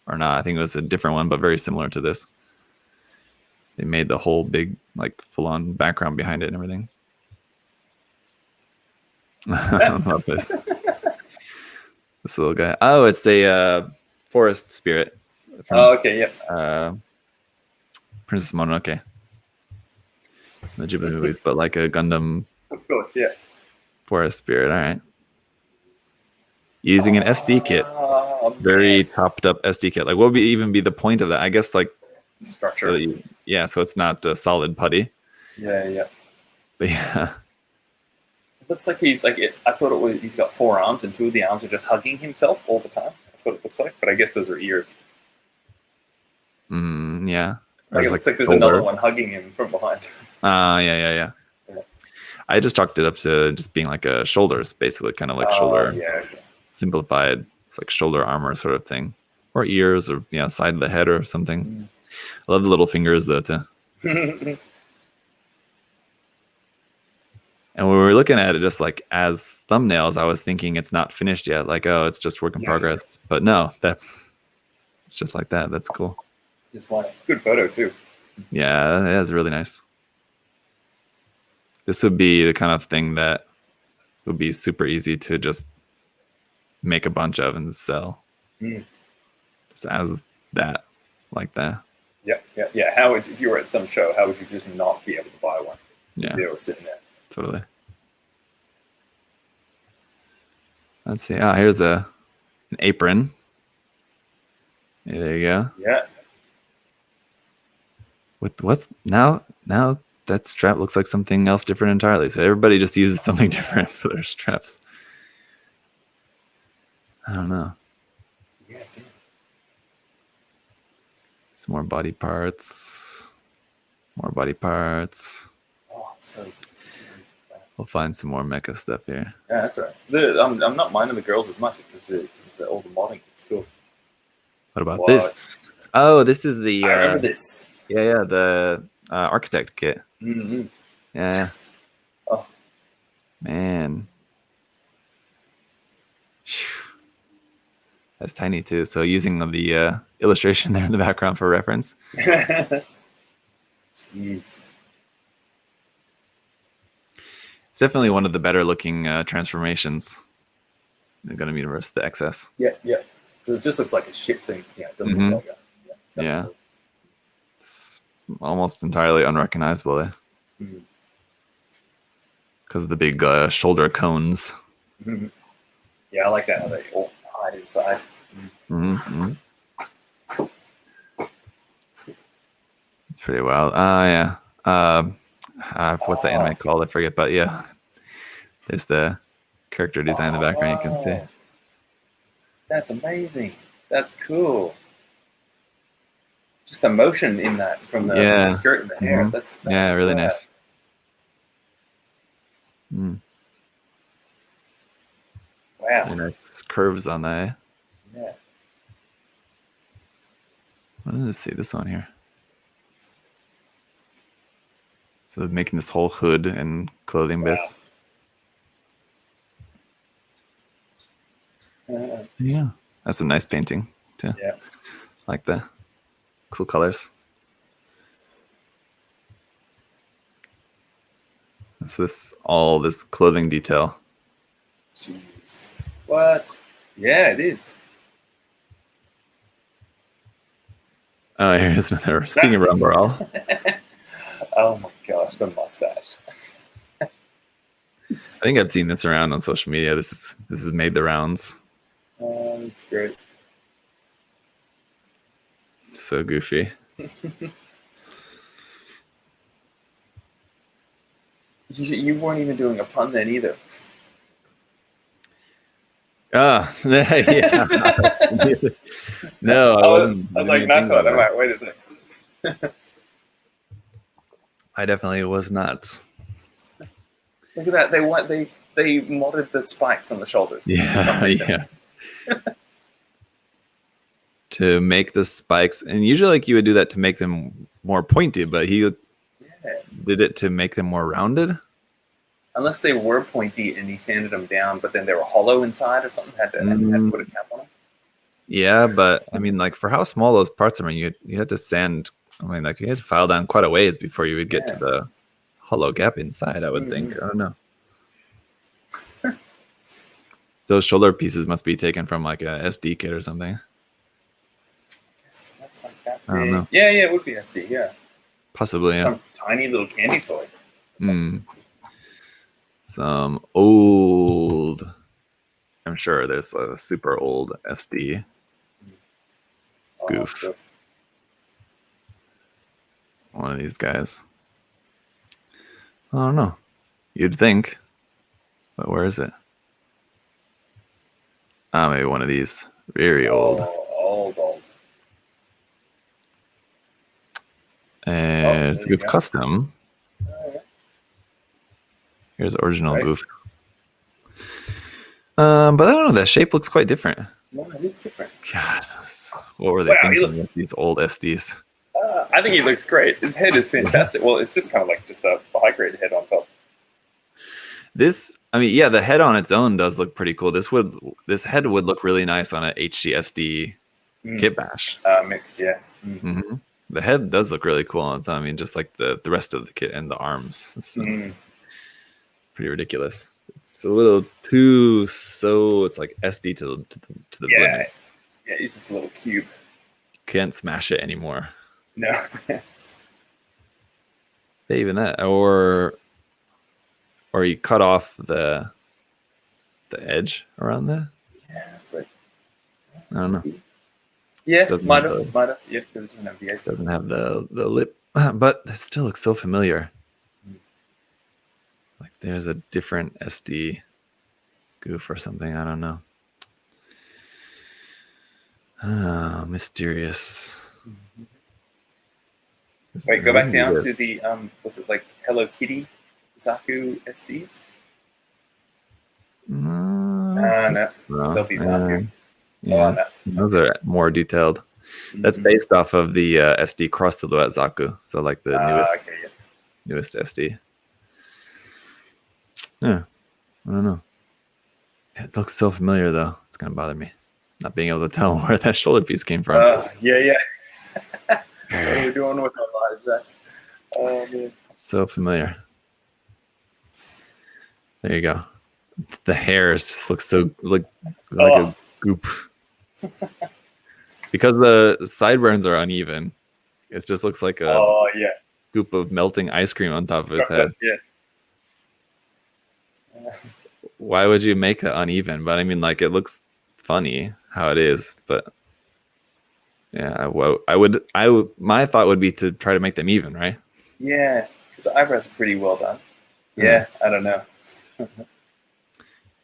not. I think it was a different one, but very similar to this. They made the whole big like full-on background behind it and everything. I love this. This little guy. Oh, it's the forest spirit. Okay, yep. Princess Mononoke. The Ghibli movies, but like a Gundam. Of course, yeah. Forest spirit. All right. Using an SD kit. Very topped up SD kit. Like, what would even be the point of that? I guess like structure. So it's not a solid putty. Yeah. But yeah. It looks like he's like I thought he's got 4 arms, and 2 of the arms are just hugging himself all the time. That's what it looks like. But I guess those are ears. Yeah. Like it looks like there's another one hugging him from behind. Yeah. I just chalked it up to just being like a shoulders, basically, kind of like shoulder. Yeah. Simplified. It's like shoulder armor sort of thing, or ears, or side of the head or something. I love the little fingers though too. And when we were looking at it just like as thumbnails, I was thinking it's not finished yet. Like, oh, it's just work in progress. But no, it's just like that. That's cool. Just one good photo too. Yeah, that's really nice. This would be the kind of thing that would be super easy to just make a bunch of and sell. Just as that, like that. Yeah. How would, if you were at some show, how would you just not be able to buy one? Yeah, They were sitting there. totally. Let's see. Oh, here's an apron. Yeah, there you go. Yeah. With what's now that strap looks like something else different entirely. So everybody just uses something different for their straps. I don't know. Yeah. Damn. Some more body parts. More body parts. Oh, so stupid. We'll find some more mecha stuff here. Yeah, that's right. I'm not minding the girls as much because all the modding. It's cool. What about this? Oh, this is the. I remember this. Yeah, the architect kit. Mm-hmm. Yeah. Oh man, that's tiny too. So using the illustration there in the background for reference. Jeez. It's definitely one of the better looking transformations in Gundam Universe, the XS. Yeah. So it just looks like a ship thing. Yeah, it doesn't look like that. Yeah. It's almost entirely unrecognizable there. Because of the big shoulder cones. Mm-hmm. Yeah, I like that how they all hide inside. Mm-hmm. It's pretty wild. Yeah. What's the anime called? I forget, but yeah. There's the character design in the background you can see. That's amazing. That's cool. Just the motion in that from the skirt and the hair. That's really nice. Mm. Wow. And nice curves on that. Yeah. Let's see this one here. So making this whole hood and clothing bits. Yeah, that's some nice painting too. Yeah, like the cool colors. So all this clothing detail. Jeez, what? Yeah, it is. Oh, here's another. Speaking of Rumbarall. Oh my gosh, the mustache. I think I've seen this around on social media. This has made the rounds. It's great. So goofy. You weren't even doing a pun then either. Yeah. No, I wasn't. I was like, nice one. I'm like, wait a second. I definitely was not. Look at that. They modded the spikes on the shoulders. Yeah. To make the spikes, and usually like you would do that to make them more pointy, but he did it to make them more rounded. Unless they were pointy and he sanded them down, but then they were hollow inside or something. Had to put a cap on them. Yeah, but I mean, like for how small those parts are, you had to sand. I mean, like you had to file down quite a ways before you would get to the hollow gap inside. I would think. I don't know. Those shoulder pieces must be taken from like a SD kit or something. That's like that I don't know. Yeah, it would be SD. Yeah, possibly. Yeah. Some tiny little candy toy. Some old. I'm sure there's a super old SD goof. One of these guys. I don't know. You'd think, but where is it? Maybe one of these. Very old. Old. And it's Goof Custom. Here's original Goof. But I don't know. That shape looks quite different. No, it is different. God, what were they thinking with these old SDs? I think he looks great. His head is fantastic. Well, it's just kind of like just a high-grade head on top. The head on its own does look pretty cool. This head would look really nice on a HGSD kit bash. Mix, yeah. Mm-hmm. The head does look really cool on its own. I mean, just like the rest of the kit and the arms. It's pretty ridiculous. It's a little too it's like SD to the limit. Yeah, it's just a little cube. You can't smash it anymore. No. Even that, or you cut off the edge around there. Yeah, but I don't know. yeah, Doesn't might have have. Yeah, because it doesn't have the edge. Doesn't have the lip, but it still looks so familiar. Like there's a different SD goof or something. I don't know. Oh, mysterious. Wait, go back down to the was it like Hello Kitty Zaku SDs? No. Still be Zaku. Yeah, those are more detailed. That's based off of the SD cross silhouette Zaku, so like the newest SD. Yeah, I don't know. It looks so familiar though. It's gonna bother me not being able to tell where that shoulder piece came from. Yeah. What are we doing with our lives? Oh man, so familiar. There you go. The hairs just look so like a goop. Because the sideburns are uneven, it just looks like a scoop of melting ice cream on top of his head. Yeah. Why would you make it uneven? But I mean, like, it looks funny how it is. But yeah, my thought would be to try to make them even, right? Yeah, because the eyebrows are pretty well done. Yeah, I don't know.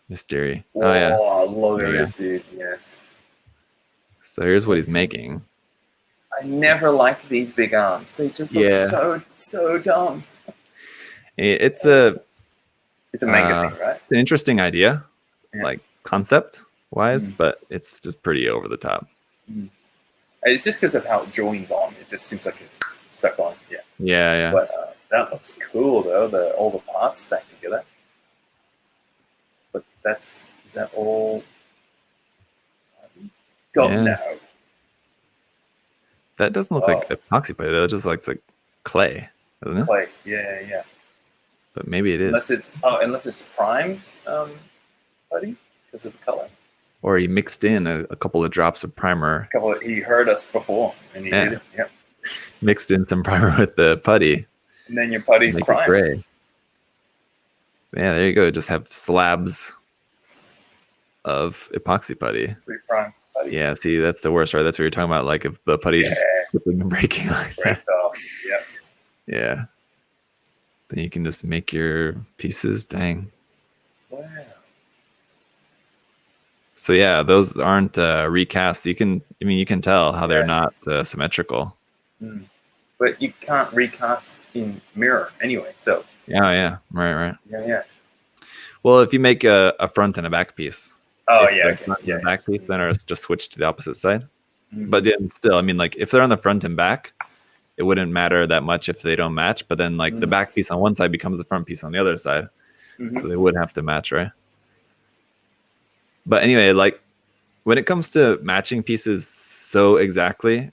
Mystery. Oh yeah. I love this, dude. Yes. So here's what he's making. I never liked these big arms. They just look so dumb. It's a manga thing, right? It's an interesting idea, like concept wise, but it's just pretty over the top. It's just because of how it joins on. It just seems like it's stuck on. Yeah. But that looks cool though. All the parts stacked together. But is that all? No. That doesn't look like epoxy putty though. It just looks like clay, doesn't it? Clay, yeah. But maybe it is. Unless it's primed putty because of the color. Or he mixed in a couple of drops of primer. He heard us before and he did it. Yep. Mixed in some primer with the putty. And then your putty's primed. Gray. Yeah, there you go. Just have slabs of epoxy putty. Pre-primed putty. Yeah, see, that's the worst, right? That's what you're talking about. Like if the putty just slipping and breaking like breaks off. Yep. Yeah. Then you can just make your pieces. Dang. Wow. So yeah, those aren't recast. You can tell how they're not symmetrical. But you can't recast in mirror anyway. So. Yeah. Right. Yeah. Well, if you make a front and a back piece. The back piece, then just switch to the opposite side. But then still, I mean, like if they're on the front and back, it wouldn't matter that much if they don't match. But then like the back piece on one side becomes the front piece on the other side. So they would have to match, right? But anyway, like when it comes to matching pieces so exactly,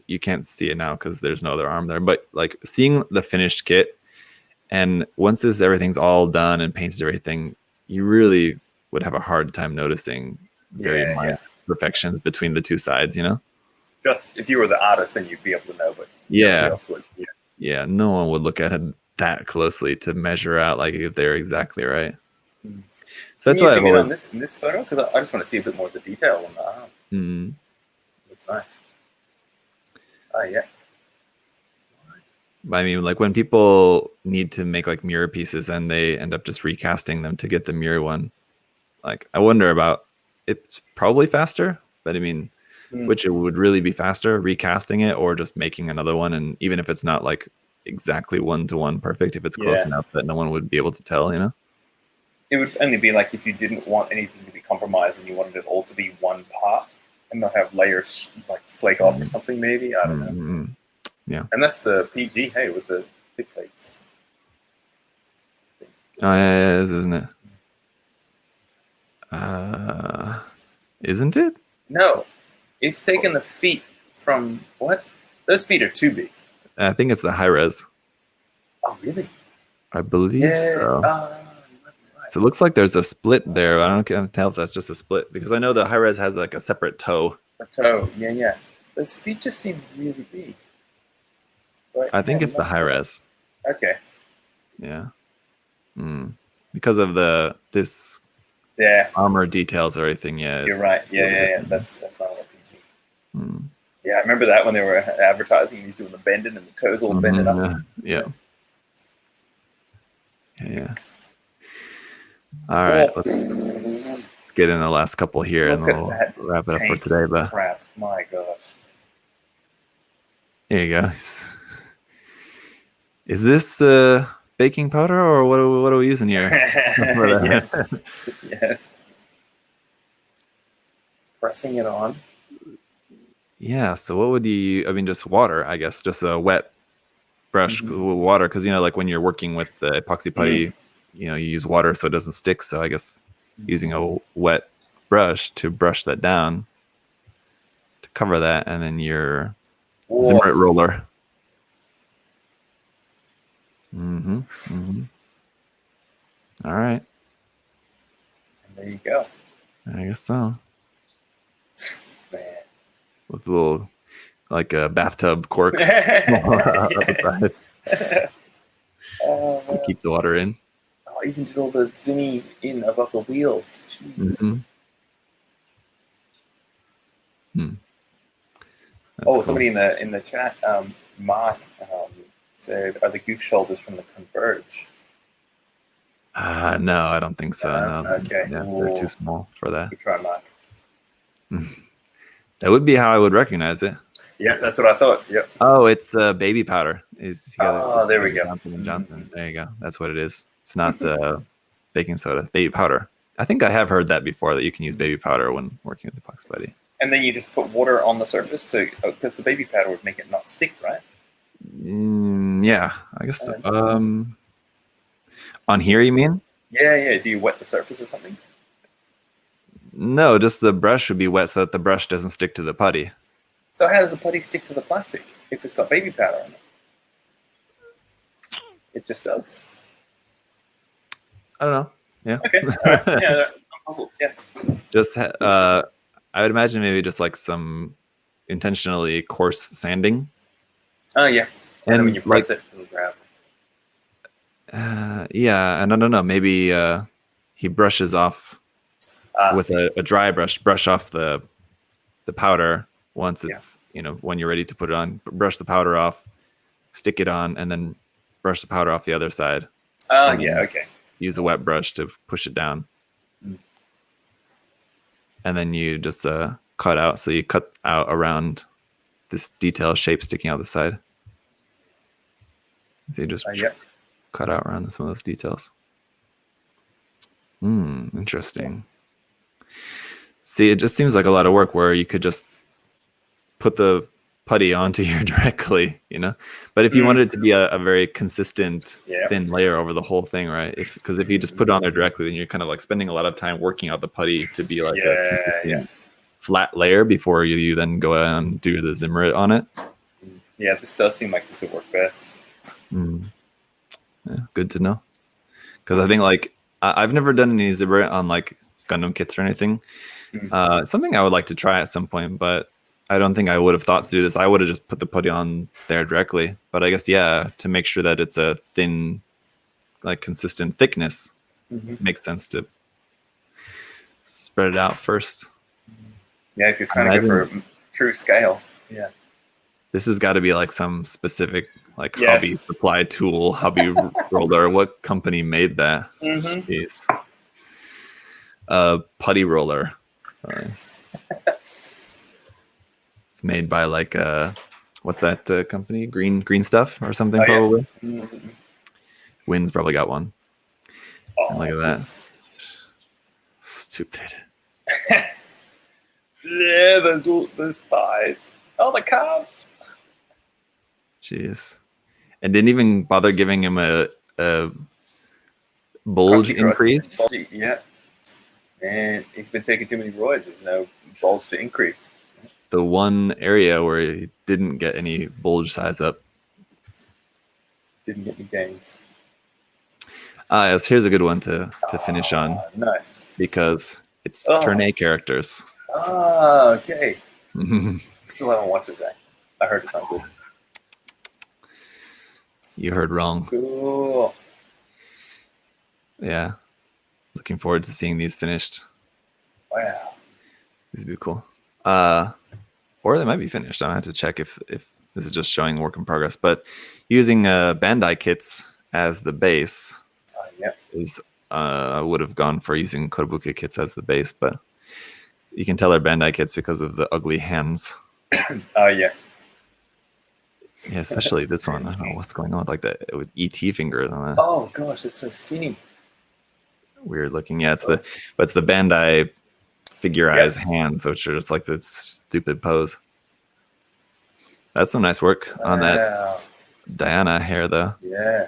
you can't see it now because there's no other arm there. But like seeing the finished kit, and once everything's all done and painted everything, you really would have a hard time noticing very minor perfections between the two sides, Just if you were the artist, then you'd be able to know, but nobody else would. Yeah, no one would look at it that closely to measure out like if they're exactly right. So that's why I'm on this photo because I just want to see a bit more of the detail on the arm. Looks nice. Oh yeah. I mean, like when people need to make like mirror pieces and they end up just recasting them to get the mirror one, like I wonder about it's probably faster, but I mean, which it would really be faster recasting it or just making another one, and even if it's not like exactly 1-to-1 perfect, if it's close enough that no one would be able to tell, It would only be like if you didn't want anything to be compromised and you wanted it all to be one part and not have layers like flake off or something, maybe. I don't know. Yeah. And that's the PG, with the thick flakes. Oh, yeah, it is, isn't it? Isn't it? No. It's taken the feet from what? Those feet are too big. I think it's the high res. Oh, really? I believe so. So it looks like there's a split there. I can't tell if that's just a split because I know the high res has like a separate toe. A toe, yeah. Those feet just seem really big. But, I think it's the high res. Okay. Yeah. Because of this armor details or everything. Yeah. You're right. Yeah. That's not what PG. Yeah, I remember that when they were advertising. He's doing the bending and the toes all bending up. Yeah. All right, let's get in the last couple here, and we'll wrap it up for today. But crap, my gosh! There you go. Is this baking powder, or what are we using here? Yes. Pressing it on. Yeah. So what would you? I mean, just water, I guess. Just a wet brush with water, because like when you're working with the epoxy putty, you use water so it doesn't stick. So I guess using a wet brush to brush that down to cover that, and then your Zimmerit roller. All right. And there you go. I guess so. Man. With a little, like a bathtub cork to keep the water in. Oh, even did all the zinny in above the wheels. Jeez. Cool. Somebody in the chat, Mark, said, "Are the goof shoulders from the Converge?" No, I don't think so. No. Okay. Yeah, they're too small for that. Good try, Mark. That would be how I would recognize it. Yeah, that's what I thought. Yep. Oh, it's baby powder. There we go. Johnson & Johnson. There you go. That's what it is. It's not baking soda. Baby powder. I think I have heard that before, that you can use baby powder when working with epoxy putty. And then you just put water on the surface, because the baby powder would make it not stick, right? Yeah, I guess so. On here, you mean? Yeah. Do you wet the surface or something? No, just the brush would be wet so that the brush doesn't stick to the putty. So how does the putty stick to the plastic if it's got baby powder in it? It just does. I don't know. Yeah. Okay. All right. Yeah. I'm puzzled. Yeah. Just I would imagine maybe just like some intentionally coarse sanding. Oh yeah. And then when you press it, it'll grab. Yeah, and I don't know. Maybe he brushes off with a dry brush off the powder once it's when you're ready to put it on. Brush the powder off, stick it on, and then brush the powder off the other side. Oh yeah, okay. Use a wet brush to push it down, and then you just cut out. So you cut out around this detail shape sticking out the side. So you just cut out around some of those details. Interesting. See, it just seems like a lot of work where you could just put the putty onto here directly, But if you wanted it to be a very consistent thin layer over the whole thing, right? Because if you just put it on there directly, then you're kind of like spending a lot of time working out the putty to be like a consistent flat layer before you then go and do the Zimmerit on it. Yeah, this does seem like this would work best. Yeah, good to know. Because I think like I've never done any Zimmerit on like Gundam kits or anything. Something I would like to try at some point, but I don't think I would have thought to do this. I would have just put the putty on there directly. But I guess, to make sure that it's a thin, like consistent thickness, makes sense to spread it out first. Yeah, if you're trying to go for a true scale. Yeah. This has got to be like some specific hobby supply tool, hobby roller. What company made that? Jeez. Putty roller. It's made by like what's that company? Green stuff or something, probably. Wynn's probably got one. Look at that. Stupid. Yeah, those thighs. Oh, the calves. Jeez. And didn't even bother giving him a bulge increase. Yeah. And he's been taking too many roids. There's no bulge to increase. The one area where he didn't get any bulge size up. Didn't get any gains. Yes, here's a good one to finish on. Nice. Because it's turn A characters. Okay. Still haven't watched it, Zach. I heard it's not good. You heard wrong. Cool. Yeah. Looking forward to seeing these finished. Wow. These would be cool. Or they might be finished. I have to check if this is just showing work in progress. But using Bandai kits as the base is I would have gone for using Kotobukiya kits as the base, but you can tell they're Bandai kits because of the ugly hands. Yeah. Yeah, especially this one. I don't know what's going on with like that with ET fingers on that. Oh gosh, it's so skinny. Weird looking. Yeah, it's the Bandai figurized hands, which are just like this stupid pose. That's some nice work on that Diana hair, though. Yeah,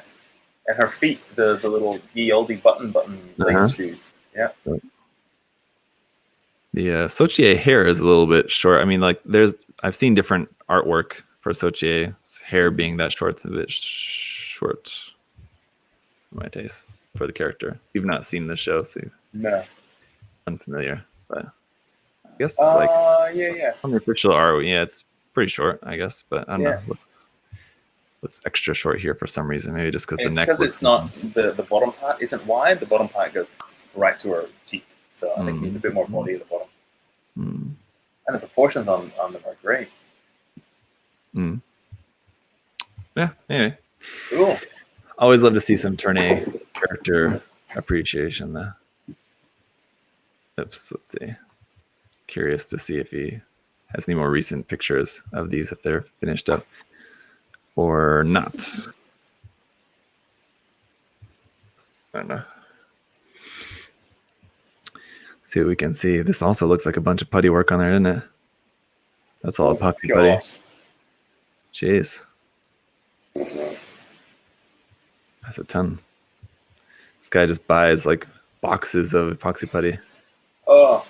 and her feet, the little ye olde button lace shoes. Yeah. The Sochie hair is a little bit short. I mean, like I've seen different artwork for Sochie's hair being that short. It's a bit short for my taste for the character. You've not seen the show, so no, unfamiliar. But I guess yeah. On the official art, it's pretty short, I guess. But I don't know. Looks extra short here for some reason. Maybe just because the neck. Because it's not the bottom part isn't wide. The bottom part goes right to her cheek. So I think it needs a bit more body at the bottom. And the proportions on them are great. Yeah. Anyway. Cool. Always love to see some Turn A character appreciation, though. Oops, let's see. Just curious to see if he has any more recent pictures of these, if they're finished up or not. I don't know. See what we can see. This also looks like a bunch of putty work on there, isn't it? That's all epoxy putty. Jeez. That's a ton. This guy just buys like boxes of epoxy putty. Oh.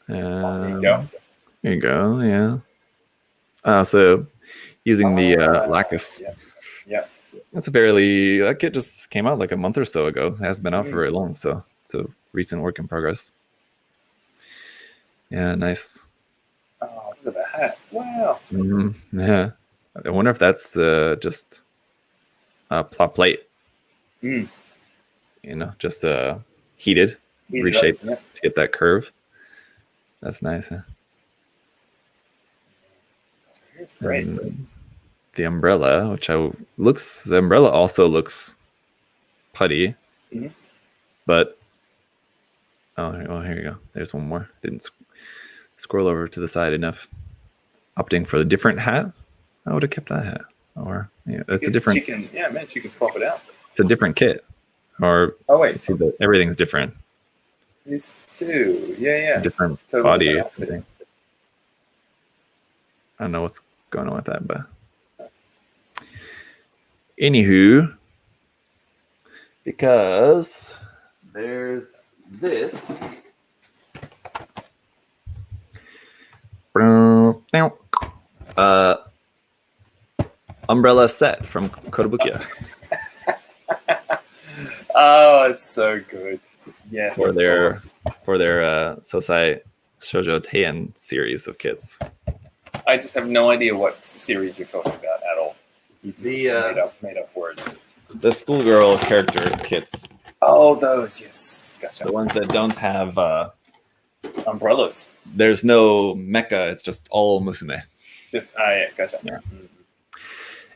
There you go. There you go, yeah. So using the lacquer. Yeah. That's that kit just came out like a month or so ago. It hasn't been out for very long, so it's a recent work in progress. Yeah, nice. Oh, look at the hat. Wow. Yeah. I wonder if that's just a plot plate. You know, just heated, reshaped to get that curve. That's nice. Huh? It's great. The umbrella, the umbrella also looks putty, but here you go. There's one more. Didn't scroll over to the side enough. Opting for a different hat. I would have kept that hat. Or that's a different. She can swap it out. It's a different kit. Or see that everything's different. These two, yeah. Different totally body or something. I don't know what's going on with that, but anywho, because there's this. Umbrella set from Kotobukiya. Oh, it's so good. Yes, for their Sosai Shoujo Teien series of kits. I just have no idea what series you're talking about at all. You just made up words. The schoolgirl character kits. Oh, those, yes. Gotcha. The ones that don't have umbrellas. There's no mecha, it's just all musume. Gotcha. Yeah.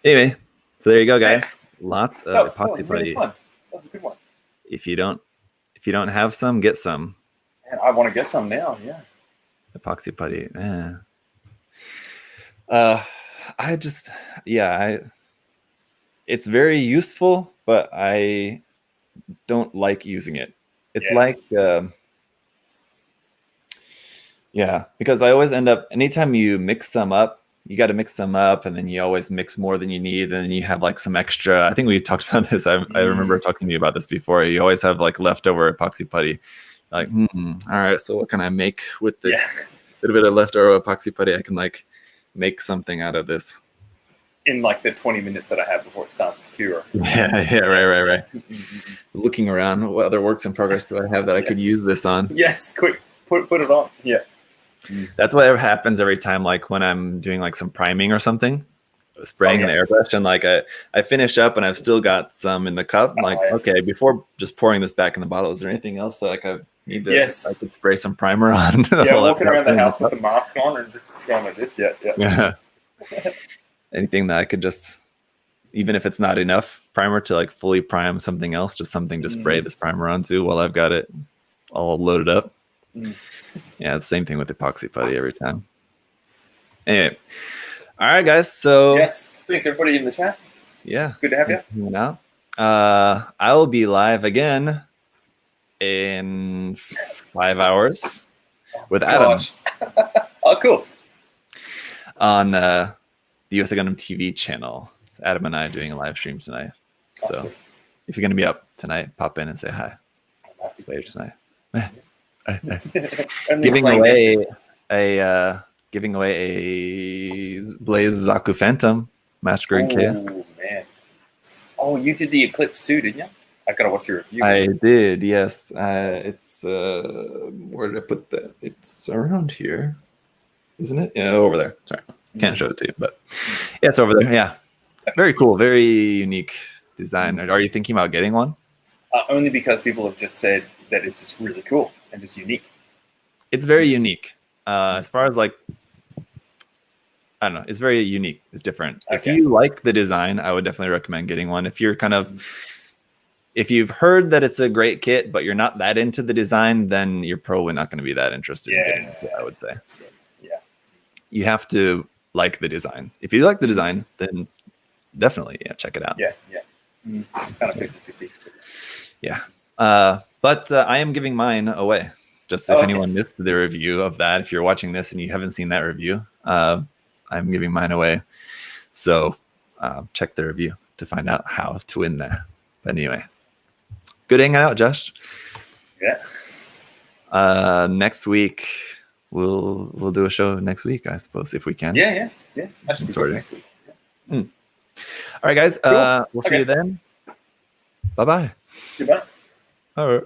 Anyway, so there you go, guys. Lots of epoxy putty. Really fun. That was a good one. If you don't have some, get some. Man, I want to get some now, yeah. Epoxy putty, man. It's very useful, but I don't like using it. It's because I always end up, anytime you mix some up, you got to mix them up, and then you always mix more than you need, and then you have like some extra. I think we talked about this. I remember talking to you about this before. You always have like leftover epoxy putty. Like, all right, so what can I make with this little bit of leftover epoxy putty? I can like make something out of this in like the 20 minutes that I have before it starts to cure. Right. Looking around, what other works in progress do I have that I could use this on? Yes, quick, put it on. Yeah. That's what happens every time, like when I'm doing like some priming or something, spraying the airbrush, and like I finish up and I've still got some in the cup. I'm like, okay, before just pouring this back in the bottle, is there anything else that like I need to I could spray some primer on? Walking around the house with the mask on and just going like this. Yeah. Anything that I could just, even if it's not enough primer to like fully prime something else, just something to spray this primer onto while I've got it all loaded up. Yeah, it's the same thing with epoxy putty every time. Anyway, all right, guys. So yes, thanks everybody in the chat. Yeah, good to have you. Hanging out. I will be live again in 5 hours with Adam. Oh, cool. On the USA Gundam TV channel. It's Adam and I doing a live stream tonight. So if you're going to be up tonight, pop in and say hi later tonight. Giving away a Blaze Zaku Phantom Master Grade K. Oh man! Oh, you did the Eclipse too, didn't you? I gotta watch your review. I did, yes. It's where did I put that? It's around here, isn't it? Yeah, over there. Sorry, can't show it to you, but yeah, it's over there. Yeah, very cool, very unique design. Are you thinking about getting one? Only because people have just said that it's just really cool and just unique. It's very unique. As far as like, I don't know, it's very unique. It's different. Okay. If you like the design, I would definitely recommend getting one. If you're kind of, if you've heard that it's a great kit, but you're not that into the design, then you're probably not going to be that interested in getting it, I would say. Yeah. You have to like the design. If you like the design, then definitely, check it out. Yeah. Kind of 50-50. Yeah. But I am giving mine away. Just if anyone missed the review of that, if you're watching this and you haven't seen that review, I'm giving mine away. So check the review to find out how to win that. But anyway, good hanging out, Josh. Yeah. Next week we'll do a show next week, I suppose, if we can. Yeah. I should be good next week. Yeah. All right, guys. Cool. We'll see you then. Bye-bye. See you, bye. All right.